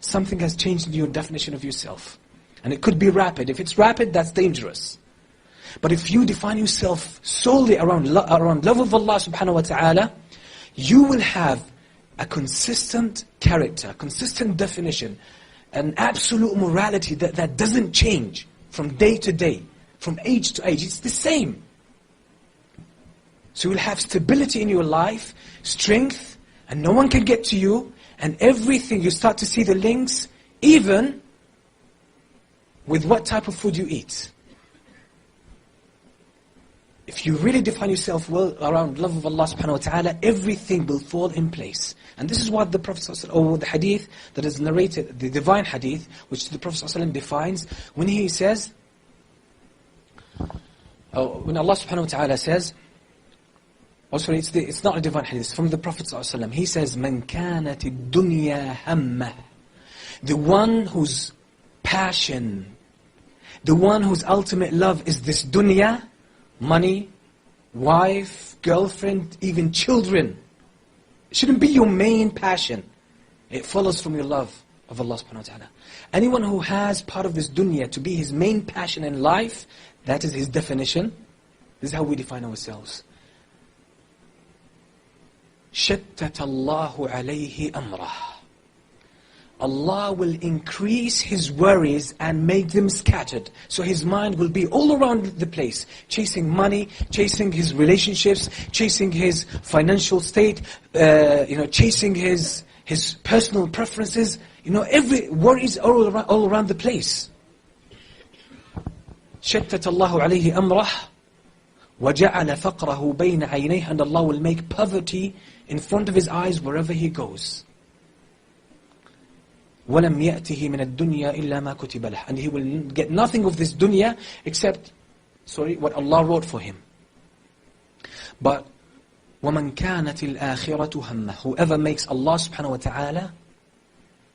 D: Something has changed in your definition of yourself. And it could be rapid. If it's rapid, that's dangerous. But if you define yourself solely around love of Allah subhanahu wa ta'ala, you will have a consistent character, consistent definition, an absolute morality that doesn't change from day to day, from age to age. It's the same. So you'll have stability in your life, strength, and no one can get to you, and everything, you start to see the links, even with what type of food you eat. If you really define yourself well around love of Allah subhanahu wa ta'ala, everything will fall in place. And this is what the Prophet ﷺ, or the hadith that is narrated, the divine hadith, which the Prophet ﷺ defines, when he says, when Allah subhanahu wa ta'ala says, sorry, it's not a divine hadith, it's from the Prophet ﷺ. He says, مَنْ كَانَتِ الدُّنْيَا هَمَّهِ, the one whose passion, the one whose ultimate love is this dunya, money, wife, girlfriend, even children. It shouldn't be your main passion. It follows from your love of Allah subhanahu wa ta'ala. Anyone who has part of this dunya to be his main passion in life, that is his definition. This is how we define ourselves. شَتَّتَ اللَّهُ عَلَيْهِ أَمْرَهُ, Allah will increase his worries and make them scattered. So his mind will be all around the place, chasing money, chasing his relationships, chasing his financial state, chasing his personal preferences. Every worries all around the place. شَتَّتَ اللَّهُ عَلَيْهِ أَمْرَهُ وَجَعَلَ فَقْرَهُ بَيْنَ عَيْنَيْهِ, and Allah will make poverty in front of his eyes wherever he goes. وَلَمْ يَأْتِهِ مِنَ الدُّنْيَا إِلَّا مَا كُتِبَ لَهُ, and he will get nothing of this dunya except, what Allah wrote for him. But وَمَنْ كَانَتِ الْآخِرَةُ هَمَّهُ, whoever makes Allah subhanahu wa ta'ala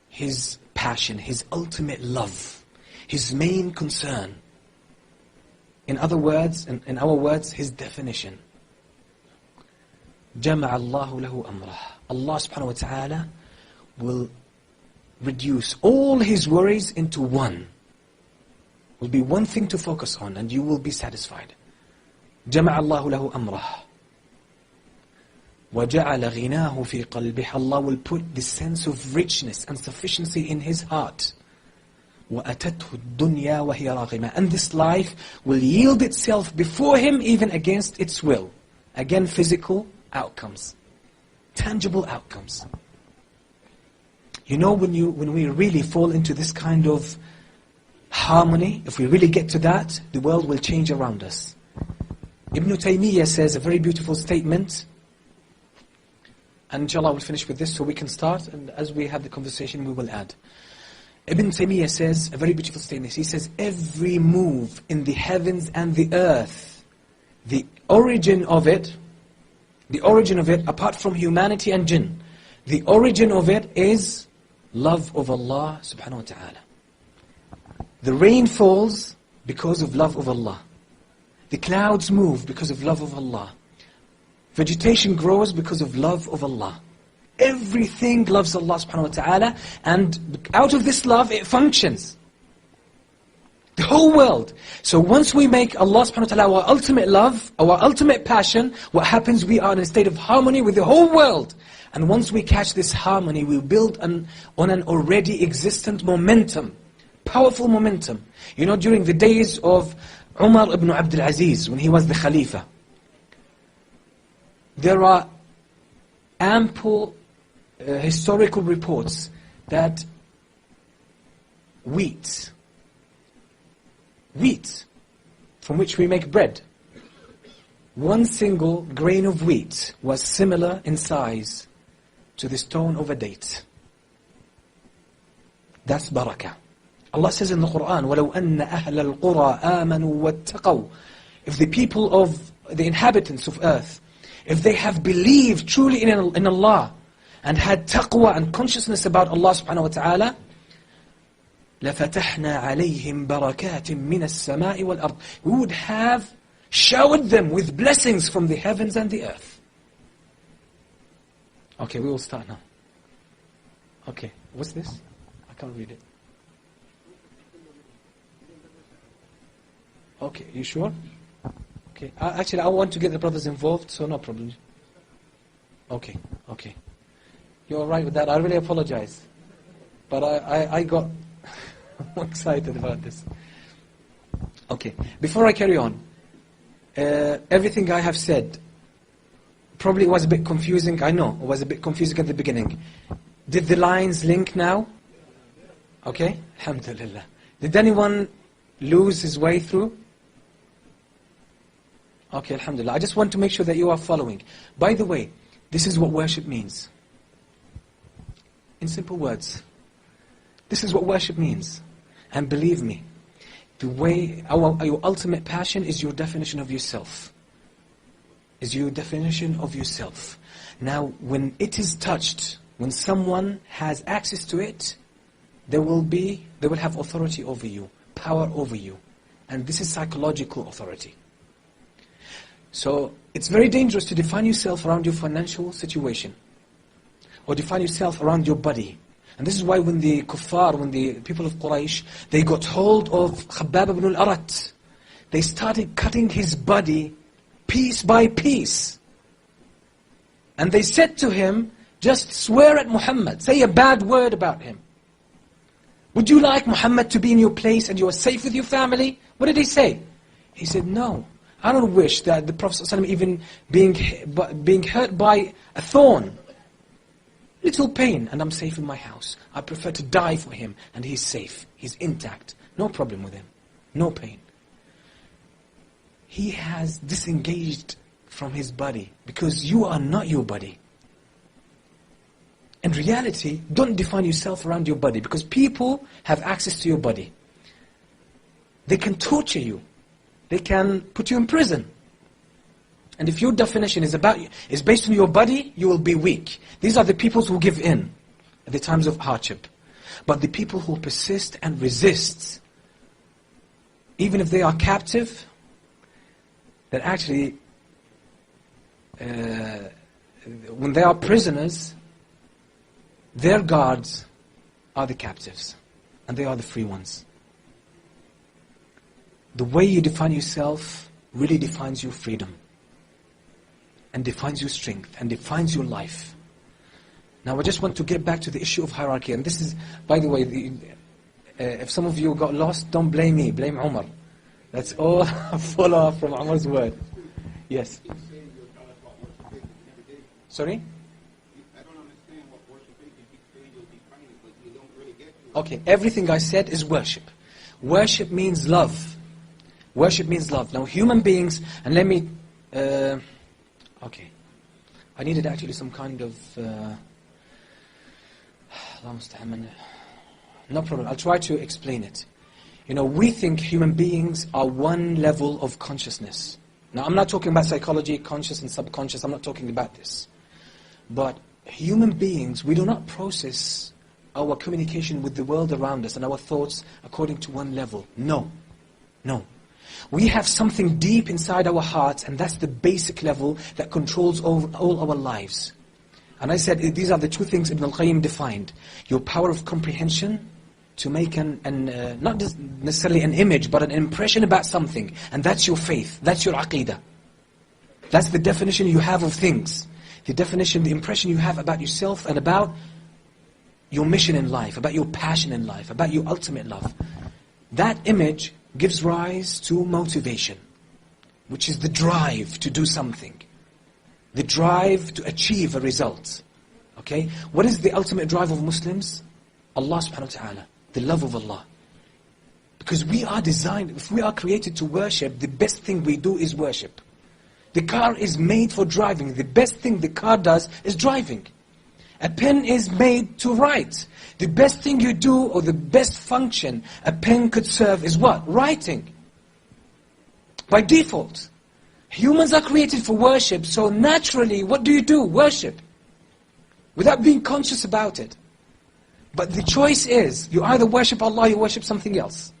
D: his passion, his ultimate love, his main concern. In other words, in our words, his definition. جَمَعَ اللَّهُ لَهُ أَمْرَهُ, Allah subhanahu wa ta'ala will reduce all his worries into one. Will be one thing to focus on and you will be satisfied. جَمَعَ اللَّهُ لَهُ أَمْرَهُ وَجَعَلَ غِنَاهُ فِي قَلْبِهِ, Allah will put the sense of richness and sufficiency in his heart. وَأَتَتْهُ الدُّنْيَا وَهِيَ رَاغِمَةٌ, and this life will yield itself before him even against its will. Again, physical outcomes, tangible outcomes. When we really fall into this kind of harmony, if we really get to that, the world will change around us. Ibn Taymiyyah says a very beautiful statement, and inshallah we'll finish with this so we can start, and as we have the conversation we will add. Ibn Taymiyyah says a very beautiful statement. He says, every move in the heavens and the earth, the origin of it, apart from humanity and jinn, the origin of it is love of Allah subhanahu wa ta'ala. The rain falls because of love of Allah. The clouds move because of love of Allah. Vegetation grows because of love of Allah. Everything loves Allah subhanahu wa ta'ala, and out of this love it functions. The whole world. So once we make Allah subhanahu wa ta'ala our ultimate love, our ultimate passion, what happens? We are in a state of harmony with the whole world. And once we catch this harmony, we build on an already existent momentum. Powerful momentum. During the days of Umar ibn Abdul Aziz, when he was the Khalifa, there are ample historical reports that wheat, from which we make bread, one single grain of wheat was similar in size to the stone of a date. That's barakah. Allah says in the Quran, وَلَوْ أَنَّ أَهْلَ الْقُرَىٰ آمَنُوا وَاتَّقَوْا. If the people of the inhabitants of earth, if they have believed truly in Allah and had taqwa and consciousness about Allah subhanahu wa ta'ala, لَفَتَحْنَا عَلَيْهِمْ بَرَكَاتٍ مِّنَ السَّمَاءِ وَالْأَرْضِ. We would have showered them with blessings from the heavens and the earth. Okay, we will start now. Okay, what's this? I can't read it. Okay, you sure? Okay, actually I want to get the brothers involved, so no problem. Okay. You're alright with that? I really apologize. But I got excited about this. Okay, before I carry on, everything I have said probably was a bit confusing. I know, it was a bit confusing at the beginning. Did the lines link now? Okay, alhamdulillah. Did anyone lose his way through? Okay, alhamdulillah. I just want to make sure that you are following. By the way, this is what worship means. In simple words, this is what worship means. And believe me, the way, your ultimate passion is your definition of yourself. Is your definition of yourself. Now, when it is touched, when someone has access to it, they will have authority over you, power over you. And this is psychological authority. So, it's very dangerous to define yourself around your financial situation. Or define yourself around your body. And this is why when the kuffar, when the people of Quraysh, they got hold of Khabbab ibn al-Arat, they started cutting his body piece by piece. And they said to him, just swear at Muhammad, say a bad word about him. Would you like Muhammad to be in your place and you are safe with your family? What did he say? He said, no, I don't wish that the Prophet ﷺ even being hurt by a thorn. Little pain, and I'm safe in my house. I prefer to die for him, and he's safe. He's intact. No problem with him. No pain. He has disengaged from his body, because you are not your body. In reality, don't define yourself around your body, because people have access to your body. They can torture you. They can put you in prison. And if your definition is based on your body, you will be weak. These are the people who give in at the times of hardship. But the people who persist and resist, even if they are captive, that actually, when they are prisoners, their guards are the captives. And they are the free ones. The way you define yourself really defines your freedom. And defines your strength, and defines your life. Now I just want to get back to the issue of hierarchy. And this is, by the way, if some of you got lost, don't blame me, blame Umar. That's all follow from Umar's word. Yes? Sorry?
E: I don't understand what worship is. You keep saying you'll define it, but you don't really get to it.
D: Okay, everything I said is worship. Worship means love. Worship means love. Now human beings, and let me... okay, I needed actually some kind of, no problem, I'll try to explain it. You know, we think human beings are one level of consciousness. Now I'm not talking about psychology, conscious and subconscious, I'm not talking about this. But human beings, we do not process our communication with the world around us and our thoughts according to one level. No. We have something deep inside our hearts, and that's the basic level that controls all our lives. And I said these are the two things Ibn al-Qayyim defined. Your power of comprehension to make not just necessarily an image, but an impression about something. And that's your faith, that's your aqeedah. That's the definition you have of things. The definition, the impression you have about yourself and about your mission in life, about your passion in life, about your ultimate love. That image gives rise to motivation, which is the drive to do something. The drive to achieve a result. Okay? What is the ultimate drive of Muslims? Allah subhanahu wa ta'ala. The love of Allah. Because we are designed, if we are created to worship, the best thing we do is worship. The car is made for driving. The best thing the car does is driving. A pen is made to write. The best thing you do, or the best function a pen could serve is what? Writing. By default. Humans are created for worship, so naturally, what do? Worship. Without being conscious about it. But the choice is, you either worship Allah or you worship something else.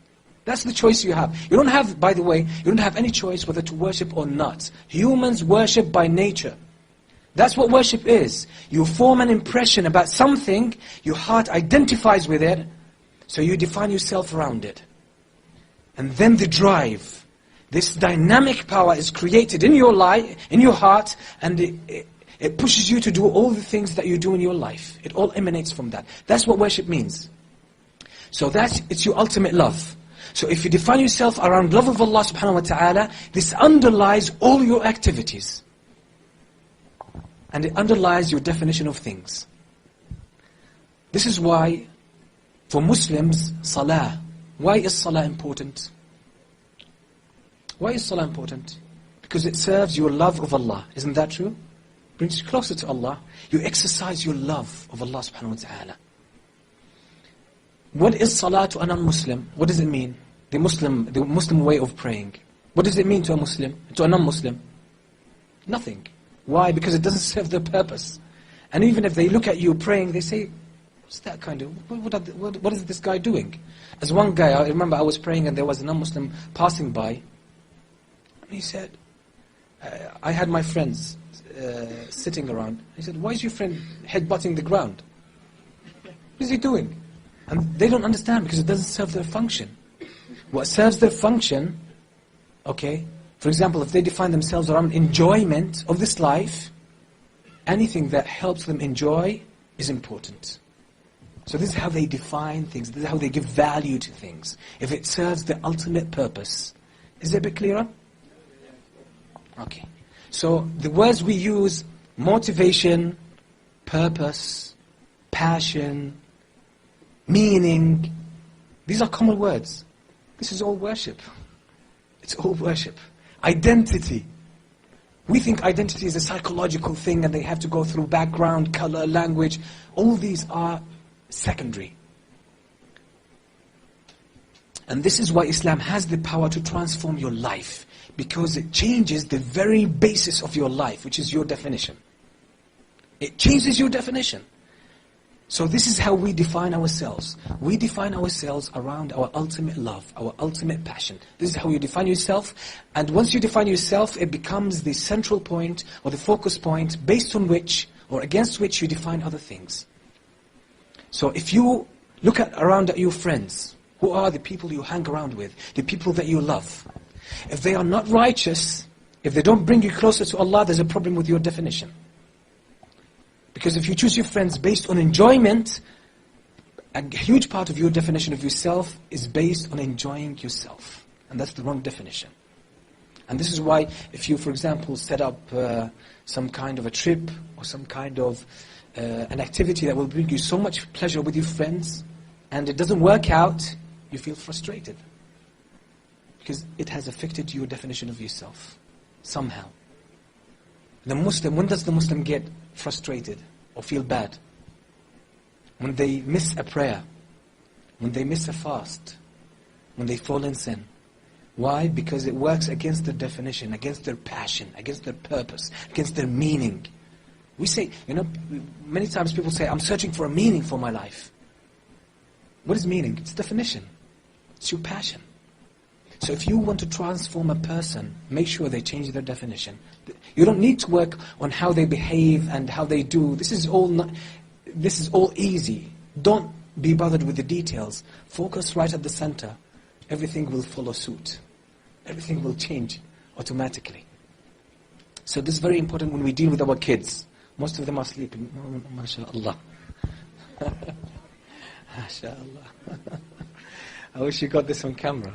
D: That's the choice you have. You don't have, by the way, you don't have any choice whether to worship or not. Humans worship by nature. That's what worship is. You form an impression about something, your heart identifies with it, so you define yourself around it. And then the drive, this dynamic power is created in your life, in your heart, and it pushes you to do all the things that you do in your life. It all emanates from that. That's what worship means. So it's your ultimate love. So if you define yourself around love of Allah subhanahu wa ta'ala, this underlies all your activities. And it underlies your definition of things. This is why, for Muslims, salah. Why is salah important? Why is salah important? Because it serves your love of Allah. Isn't that true? Brings you closer to Allah. You exercise your love of Allah subhanahu wa ta'ala. What is salah to a non-Muslim? What does it mean? The Muslim way of praying. What does it mean to a Muslim? To a non-Muslim? Nothing. Why? Because it doesn't serve their purpose. And even if they look at you praying, they say, what's that kind of, what is this guy doing? As one guy, I remember I was praying and there was a non-Muslim passing by. And he said, I had my friends sitting around. He said, why is your friend headbutting the ground? What is he doing? And they don't understand because it doesn't serve their function. What serves their function, okay, for example, if they define themselves around enjoyment of this life, anything that helps them enjoy is important. So this is how they define things, this is how they give value to things. If it serves the ultimate purpose. Is it a bit clearer? Okay. So the words we use, motivation, purpose, passion, meaning, these are common words. This is all worship. It's all worship. Identity. We think identity is a psychological thing and they have to go through background, color, language. All these are secondary. And this is why Islam has the power to transform your life. Because it changes the very basis of your life, which is your definition. It changes your definition. So this is how we define ourselves. We define ourselves around our ultimate love, our ultimate passion. This is how you define yourself. And once you define yourself, it becomes the central point or the focus point based on which or against which you define other things. So if you look around at your friends, who are the people you hang around with, the people that you love? If they are not righteous, if they don't bring you closer to Allah, there's a problem with your definition. Because if you choose your friends based on enjoyment, a huge part of your definition of yourself is based on enjoying yourself. And that's the wrong definition. And this is why if you, for example, set up some kind of a trip or some kind of an activity that will bring you so much pleasure with your friends, and it doesn't work out, you feel frustrated. Because it has affected your definition of yourself, somehow. The Muslim, when does the Muslim get frustrated or feel bad? When they miss a prayer, when they miss a fast, when they fall in sin. Why? Because it works against their definition, against their passion, against their purpose, against their meaning. We say, many times people say, I'm searching for a meaning for my life. What is meaning? It's definition. It's your passion. So if you want to transform a person, make sure they change their definition. You don't need to work on how they behave and how they do. This is all easy. Don't be bothered with the details. Focus right at the center. Everything will follow suit. Everything will change automatically. So this is very important when we deal with our kids. Most of them are sleeping. MashaAllah. MashaAllah. I wish you got this on camera.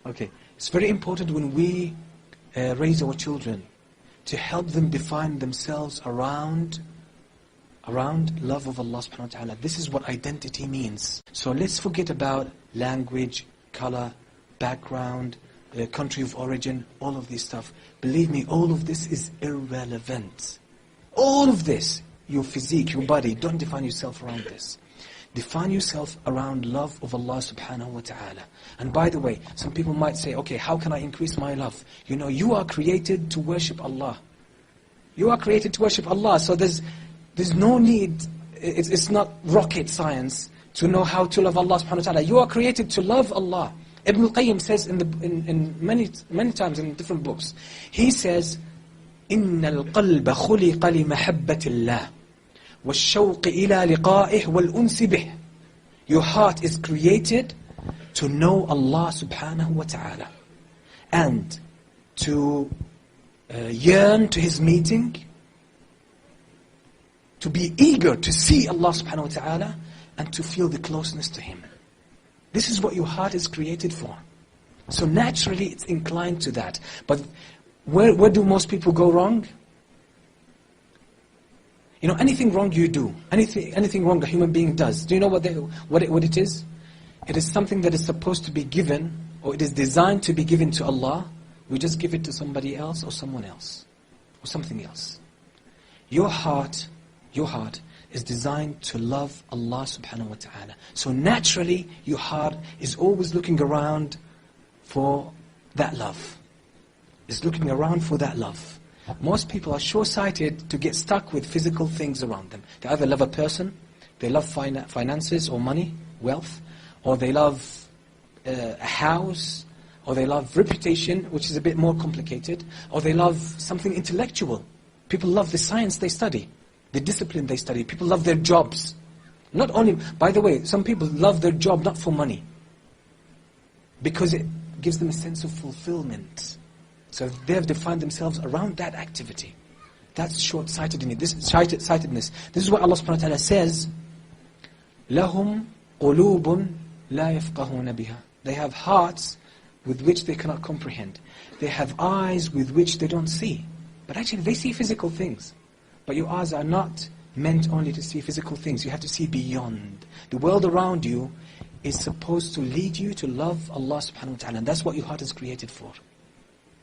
D: Okay, it's very important when we raise our children to help them define themselves around love of Allah subhanahu wa ta'ala. This is what identity means. So let's forget about language, color, background, country of origin, all of this stuff. Believe me, all of this is irrelevant. All of this, your physique, your body, don't define yourself around this. Define yourself around love of Allah subhanahu wa ta'ala. And by the way, some people might say, okay, how can I increase my love? You know, you are created to worship Allah. You are created to worship Allah, so there's no need, it's not rocket science to know how to love Allah subhanahu wa ta'ala. You are created to love Allah. Ibn al-Qayyim says in many times in different books, he says, إِنَّ الْقَلْبَ خُلِقَ لِمَحَبَّةِ اللَّهِ وَالشَّوْقِ إِلَى لِقَائِهِ وَالْأُنْسِ بِهِ. Your heart is created to know Allah subhanahu wa ta'ala and to yearn to His meeting, to be eager to see Allah subhanahu wa ta'ala and to feel the closeness to Him. This is what your heart is created for. So naturally it's inclined to that. But where do most people go wrong? You know, anything wrong you do, anything wrong a human being does, do you know what it is? It is something that is supposed to be given, or it is designed to be given to Allah. We just give it to somebody else or someone else, or something else. Your heart is designed to love Allah subhanahu wa ta'ala. So naturally, your heart is always looking around for that love. It's looking around for that love. Most people are short-sighted to get stuck with physical things around them. They either love a person, they love finances or money, wealth, or they love a house, or they love reputation, which is a bit more complicated, or they love something intellectual. People love the science they study, the discipline they study. People love their jobs. Not only, by the way, some people love their job not for money, because it gives them a sense of fulfillment. So they have defined themselves around that activity. That's short-sightedness. This is what Allah subhanahu wa ta'ala says, لَهُمْ قُلُوبٌ لَا يَفْقَهُونَ بِهَا. They have hearts with which they cannot comprehend. They have eyes with which they don't see. But actually they see physical things. But your eyes are not meant only to see physical things. You have to see beyond. The world around you is supposed to lead you to love Allah subhanahu wa ta'ala. And that's what your heart is created for.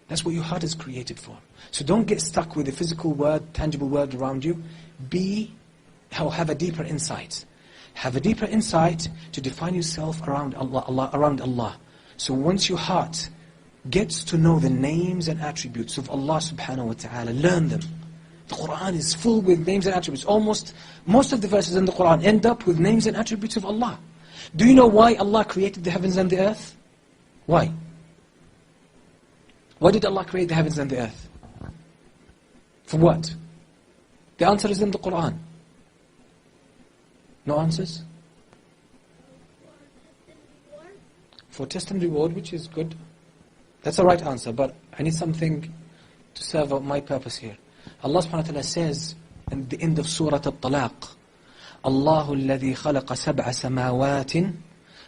D: That's what your heart is created for. So don't get stuck with the physical word, tangible word around you. Have a deeper insight. Have a deeper insight to define yourself around Allah. So once your heart gets to know the names and attributes of Allah subhanahu wa ta'ala, learn them. The Quran is full with names and attributes. Most of the verses in the Quran end up with names and attributes of Allah. Do you know why Allah created the heavens and the earth? Why? Why did Allah create the heavens and the earth? For what? The answer is in the Quran. No answers? For test and reward, which is good. That's the right answer, but I need something to serve my purpose here. Allah subhanahu wa ta'ala says in the end of Surah At-Talaq, Allahu alladhi khalaqa sab'a samawat,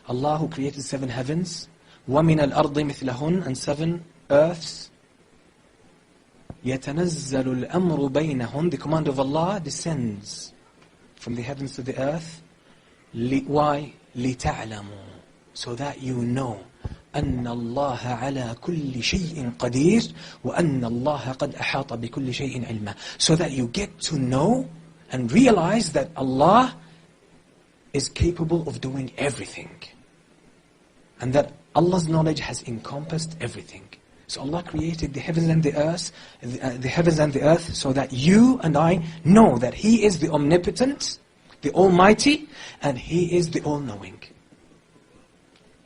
D: Allah who created 7 heavens, وَمِنَ الْأَرْضِ مِثْلَهُنْ, and 7 earths, يَتَنَزَّلُ الْأَمْرُ بَيْنَهُنْ, the command of Allah descends from the heavens to the earth. Why? لِتَعْلَمُوا, so that you know أَنَّ اللَّهَ عَلَى كُلِّ شَيْءٍ قَدِيرٌ وَأَنَّ اللَّهَ قَدْ أَحَاطَ بِكُلِّ شَيْءٍ عِلْمًا. So that you get to know and realize that Allah is capable of doing everything. And that Allah's knowledge has encompassed everything. So Allah created the heavens and the earth, so that you and I know that He is the omnipotent, the almighty, and He is the all-knowing.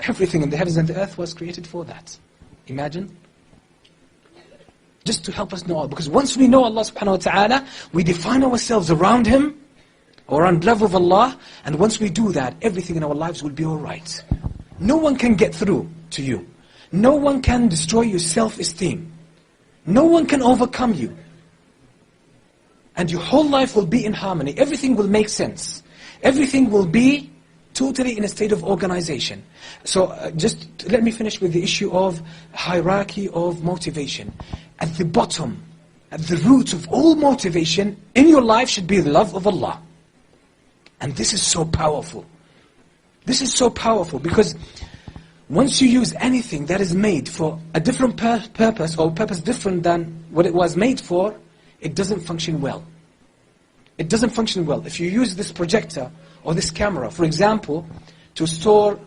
D: Everything in the heavens and the earth was created for that. Imagine. Just to help us know all. Because once we know Allah subhanahu wa ta'ala, we define ourselves around Him, or around love of Allah, and once we do that, everything in our lives will be alright. No one can get through to you. No one can destroy your self-esteem. No one can overcome you. And your whole life will be in harmony. Everything will make sense. Everything will be totally in a state of organization. So just let me finish with the issue of hierarchy of motivation. At the bottom, at the root of all motivation in your life should be the love of Allah. And this is so powerful. This is so powerful because Once you use anything that is made for a different purpose, or purpose different than what it was made for, it doesn't function well. It doesn't function well. If you use this projector or this camera, for example, to store,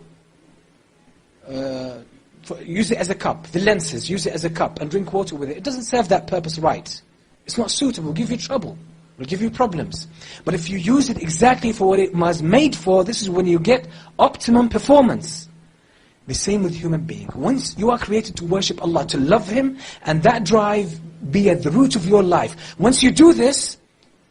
D: use it as a cup, the lenses, use it as a cup and drink water with it, it doesn't serve that purpose right. It's not suitable, it'll give you trouble, it'll give you problems. But if you use it exactly for what it was made for, this is when you get optimum performance. The same with human being. Once you are created to worship Allah, to love Him, and that drive be at the root of your life. Once you do this,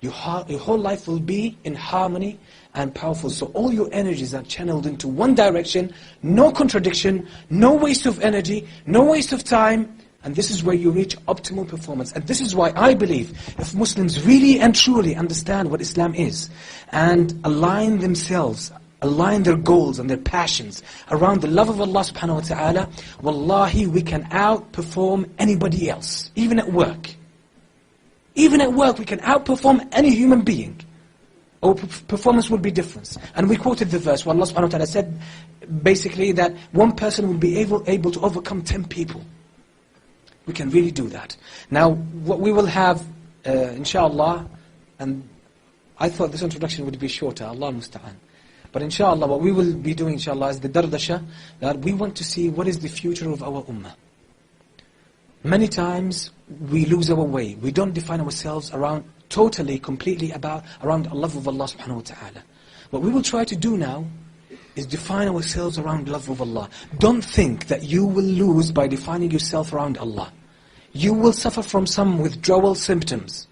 D: your whole life will be in harmony and powerful. So all your energies are channeled into one direction, no contradiction, no waste of energy, no waste of time, and this is where you reach optimal performance. And this is why I believe if Muslims really and truly understand what Islam is, and align themselves, align their goals and their passions around the love of Allah subhanahu wa ta'ala, wallahi we can outperform anybody else, even at work. Even at work we can outperform any human being. Our performance will be different. And we quoted the verse where Allah subhanahu wa ta'ala said basically that one person will be able to overcome 10 people. We can really do that. Now what we will have inshallah, and I thought this introduction would be shorter, Allah musta'an. But inshallah what we will be doing inshallah is the dardasha, that we want to see what is the future of our ummah. Many times we lose our way. We don't define ourselves around totally, completely around the love of Allah subhanahu wa ta'ala. What we will try to do now is define ourselves around the love of Allah. Don't think that you will lose by defining yourself around Allah. You will suffer from some withdrawal symptoms.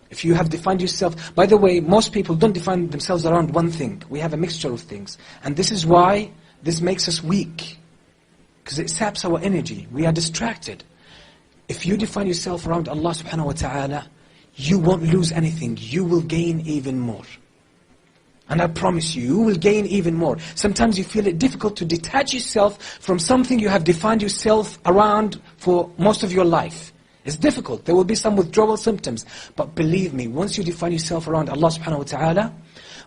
D: If you have defined yourself, by the way, most people don't define themselves around one thing. We have a mixture of things. And this is why this makes us weak. Because it saps our energy. We are distracted. If you define yourself around Allah subhanahu wa ta'ala, you won't lose anything. You will gain even more. And I promise you, you will gain even more. Sometimes you feel it difficult to detach yourself from something you have defined yourself around for most of your life. It's difficult. There will be some withdrawal symptoms. But believe me, once you define yourself around Allah subhanahu wa ta'ala,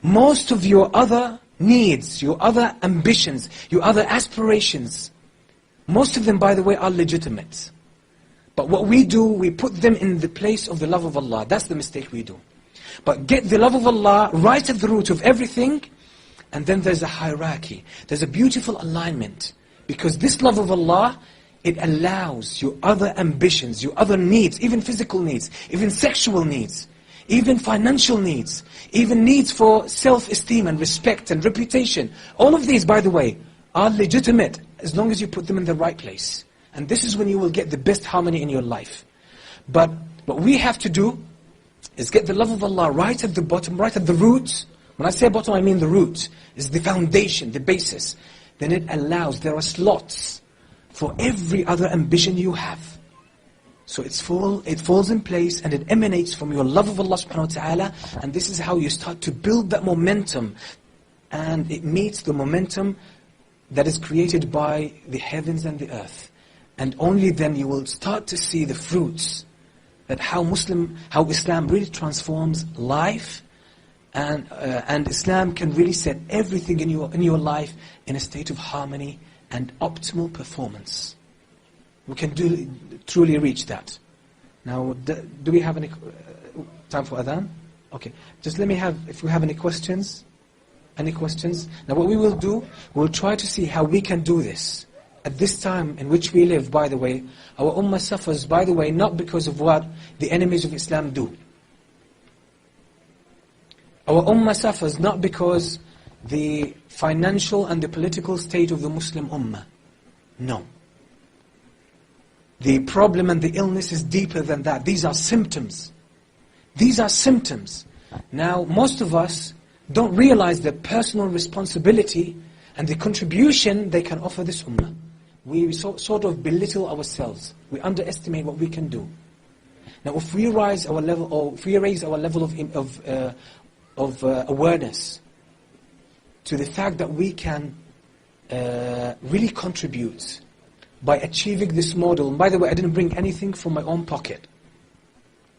D: most of your other needs, your other ambitions, your other aspirations, most of them, by the way, are legitimate. But what we do, we put them in the place of the love of Allah. That's the mistake we do. But get the love of Allah right at the root of everything, and then there's a hierarchy. There's a beautiful alignment. Because this love of Allah, it allows your other ambitions, your other needs, even physical needs, even sexual needs, even financial needs, even needs for self-esteem and respect and reputation. All of these, by the way, are legitimate as long as you put them in the right place. And this is when you will get the best harmony in your life. But what we have to do is get the love of Allah right at the bottom, right at the root. When I say bottom, I mean the root. It's the foundation, the basis. Then it allows, there are slots for every other ambition you have. So it falls in place and it emanates from your love of Allah subhanahu wa ta'ala. And this is how you start to build that momentum. And it meets the momentum that is created by the heavens and the earth. And only then you will start to see the fruits that how Islam really transforms life, and Islam can really set everything in your life in a state of harmony and optimal performance. We can truly reach that. Now, do we have any time for adhan? Okay, just let me have, if we have any questions. Any questions? Now what we will do, we'll try to see how we can do this. At this time in which we live, by the way, our ummah suffers, by the way, not because of what the enemies of Islam do. Our ummah suffers not because the financial and the political state of the Muslim ummah. No. The problem and the illness is deeper than that. These are symptoms. These are symptoms. Now, most of us don't realize the personal responsibility and the contribution they can offer this ummah. We sort of belittle ourselves. We underestimate what we can do. Now, if we raise our level, of awareness to the fact that we can really contribute by achieving this model. And by the way, I didn't bring anything from my own pocket.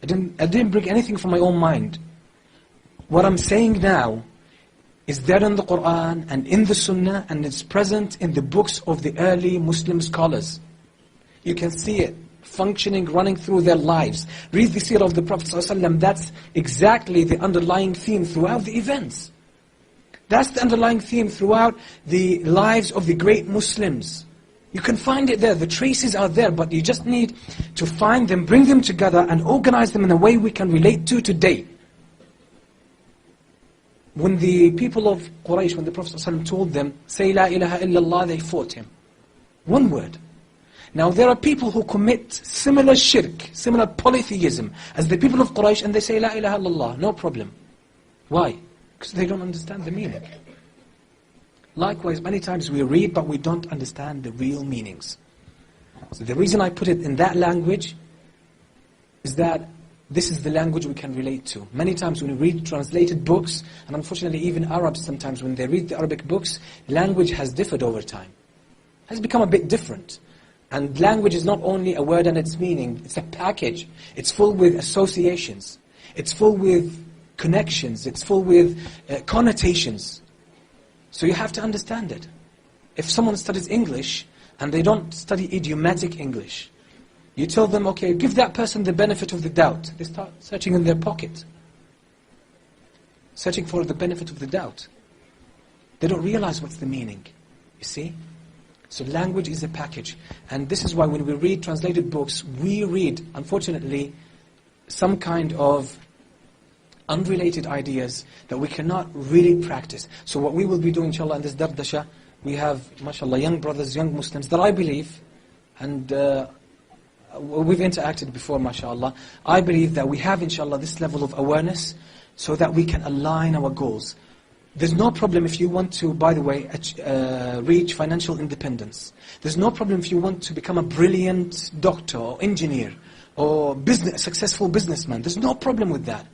D: I didn't bring anything from my own mind. What I'm saying now is there in the Quran and in the Sunnah, and it's present in the books of the early Muslim scholars. You can see it functioning, running through their lives. Read the seerah of the Prophet ﷺ. That's exactly the underlying theme throughout the events. That's the underlying theme throughout the lives of the great Muslims. You can find it there. The traces are there, but you just need to find them, bring them together, and organize them in a way we can relate to today. When the people of Quraysh, when the Prophet ﷺ told them, say La ilaha illallah, they fought him. One word. Now there are people who commit similar shirk, similar polytheism as the people of Quraysh, and they say La ilaha illallah, no problem. Why? Because they don't understand the meaning. Likewise, many times we read, but we don't understand the real meanings. So the reason I put it in that language is that this is the language we can relate to. Many times when we read translated books, and unfortunately even Arabs sometimes when they read the Arabic books, language has differed over time. Has become a bit different. And language is not only a word and its meaning, it's a package. It's full with associations. It's full with connections. It's full with connotations. So you have to understand it. If someone studies English and they don't study idiomatic English, you tell them, okay, give that person the benefit of the doubt. They start searching in their pocket. Searching for the benefit of the doubt. They don't realize what's the meaning. You see? So language is a package. And this is why when we read translated books, we read, unfortunately, some kind of unrelated ideas that we cannot really practice. So what we will be doing, inshallah, in this dardasha, we have, mashallah, young brothers, young Muslims that I believe, and we've interacted before, mashallah. I believe that we have, inshallah, this level of awareness so that we can align our goals. There's no problem if you want to, by the way, reach financial independence. There's no problem if you want to become a brilliant doctor or engineer or successful businessman. There's no problem with that.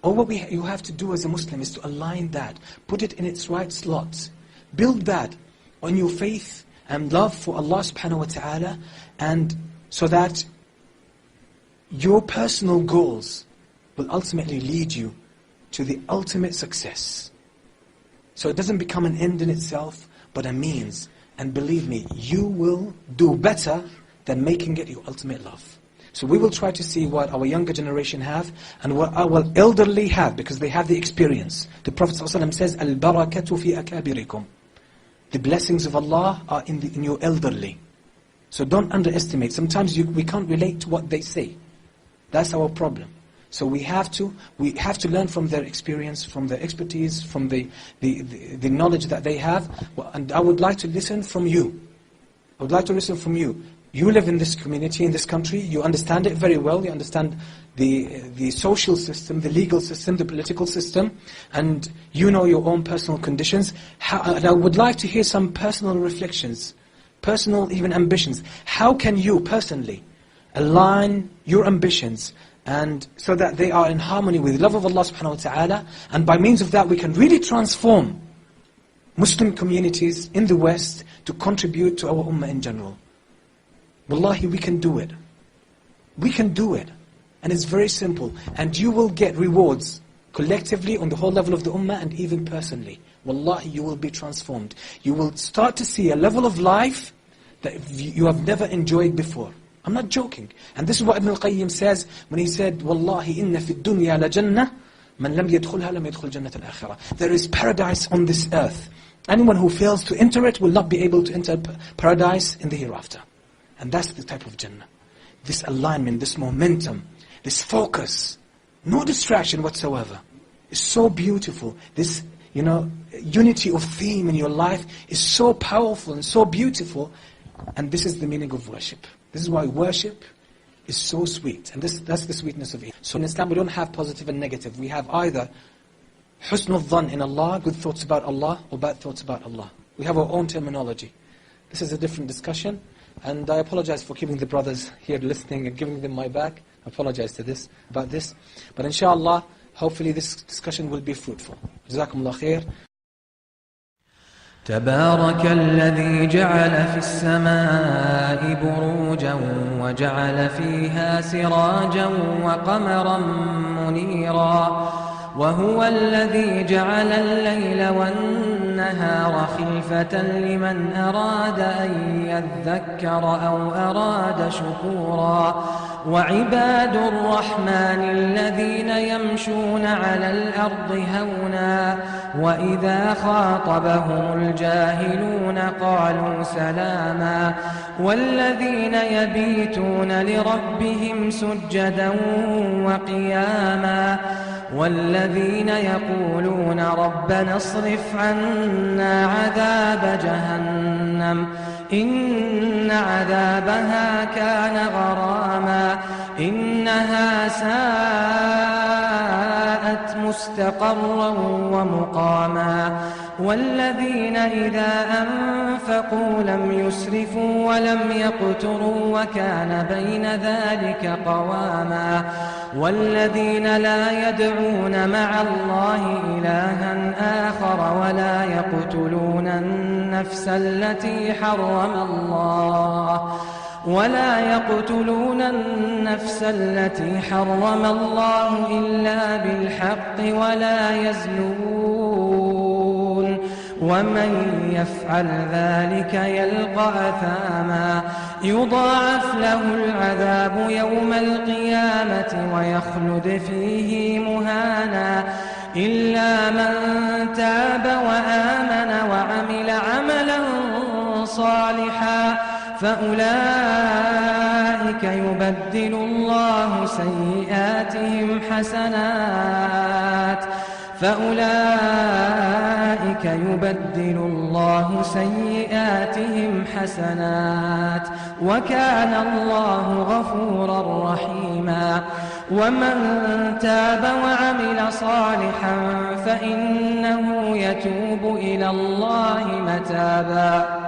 D: All what you have to do as a Muslim is to align that, put it in its right slots, build that on your faith and love for Allah subhanahu wa ta'ala, and so that your personal goals will ultimately lead you to the ultimate success. So it doesn't become an end in itself, but a means. And believe me, you will do better than making it your ultimate love. So we will try to see what our younger generation have and what our elderly have, because they have the experience. The Prophet ﷺ says, "Al-barakatu fi akabirikum." The blessings of Allah are in your elderly. So don't underestimate. Sometimes we can't relate to what they say. That's our problem. So we have to learn from their experience, from their expertise, from the knowledge that they have. And I would like to listen from you. I would like to listen from you. You live in this community, in this country. You understand it very well. You understand the social system, the legal system, the political system. And you know your own personal conditions. And I would like to hear some personal reflections, personal even ambitions. How can you personally align your ambitions and so that they are in harmony with the love of Allah subhanahu wa ta'ala, and by means of that we can really transform Muslim communities in the West to contribute to our ummah in general. Wallahi, we can do it. We can do it. And it's very simple. And you will get rewards collectively on the whole level of the ummah and even personally. Wallahi, you will be transformed. You will start to see a level of life that you have never enjoyed before. I'm not joking. And this is what Ibn al-Qayyim says when he said, Wallahi inna fi dunya la jannah, man lam yadkhulha lam yadkhul jannat al-akhirah. There is paradise on this earth. Anyone who fails to enter it will not be able to enter paradise in the hereafter. And that's the type of Jannah. This alignment, this momentum, this focus, no distraction whatsoever. It's so beautiful. This, unity of theme in your life is so powerful and so beautiful. And this is the meaning of worship. This is why worship is so sweet. And that's the sweetness of it. So in Islam we don't have positive and negative. We have either husnul dhan in Allah, good thoughts about Allah, or bad thoughts about Allah. We have our own terminology. This is a different discussion. And I apologize for keeping the brothers here listening and giving them my back. I apologize about this. But inshallah, hopefully this discussion will be fruitful. Jazakumullah khair.
A: تبارك الذي جعل في السماء بروجا وجعل فيها سراجا وقمرا منيرا وهو الذي جعل الليل والنهار خلفة لمن أراد أن يذكر أو أراد شكورا وعباد الرحمن الذين يمشون على الأرض هونا وإذا خاطبهم الجاهلون قالوا سلاما والذين يبيتون لربهم سجدا وقياما والذين يقولون ربنا اصرف عنا عذاب جهنم إن عذابها كان غراما إنها ساءت مستقرا ومقاما والذين إذا أنفقوا لم يسرفوا ولم يقتروا وكان بين ذلك قواما والذين لا يدعون مع الله إلها آخر ولا يقتلون النفس التي حرم الله إلا بالحق ولا يزنون ومن يفعل ذلك يلقى أثاما يضاعف له العذاب يوم القيامة ويخلد فيه مهانا إلا من تاب وآمن وعمل عملا صالحا فأولئك يبدل الله سيئاتهم حسنات وكان الله غفورا رحيما ومن تاب وعمل صالحا فإنه يتوب إلى الله متابا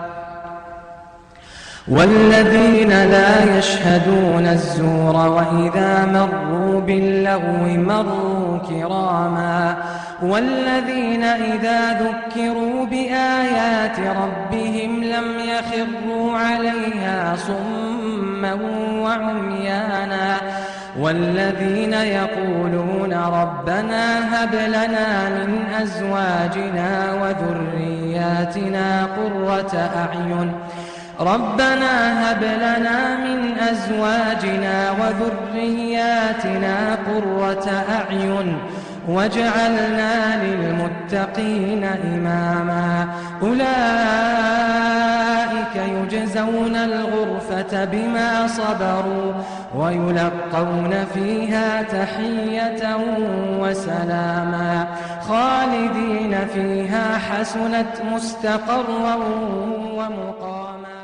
A: والذين لا يشهدون الزور وإذا مروا باللغو مروا كراما والذين إذا ذكروا بآيات ربهم لم يخروا عليها صما وعميانا والذين يقولون ربنا هب لنا من أزواجنا وذرياتنا قرة أعين واجعلنا للمتقين إماما أولئك يجزون الغرفة بما صبروا ويلقون فيها تحية وسلاما خالدين فيها حسنت مستقرا ومقاما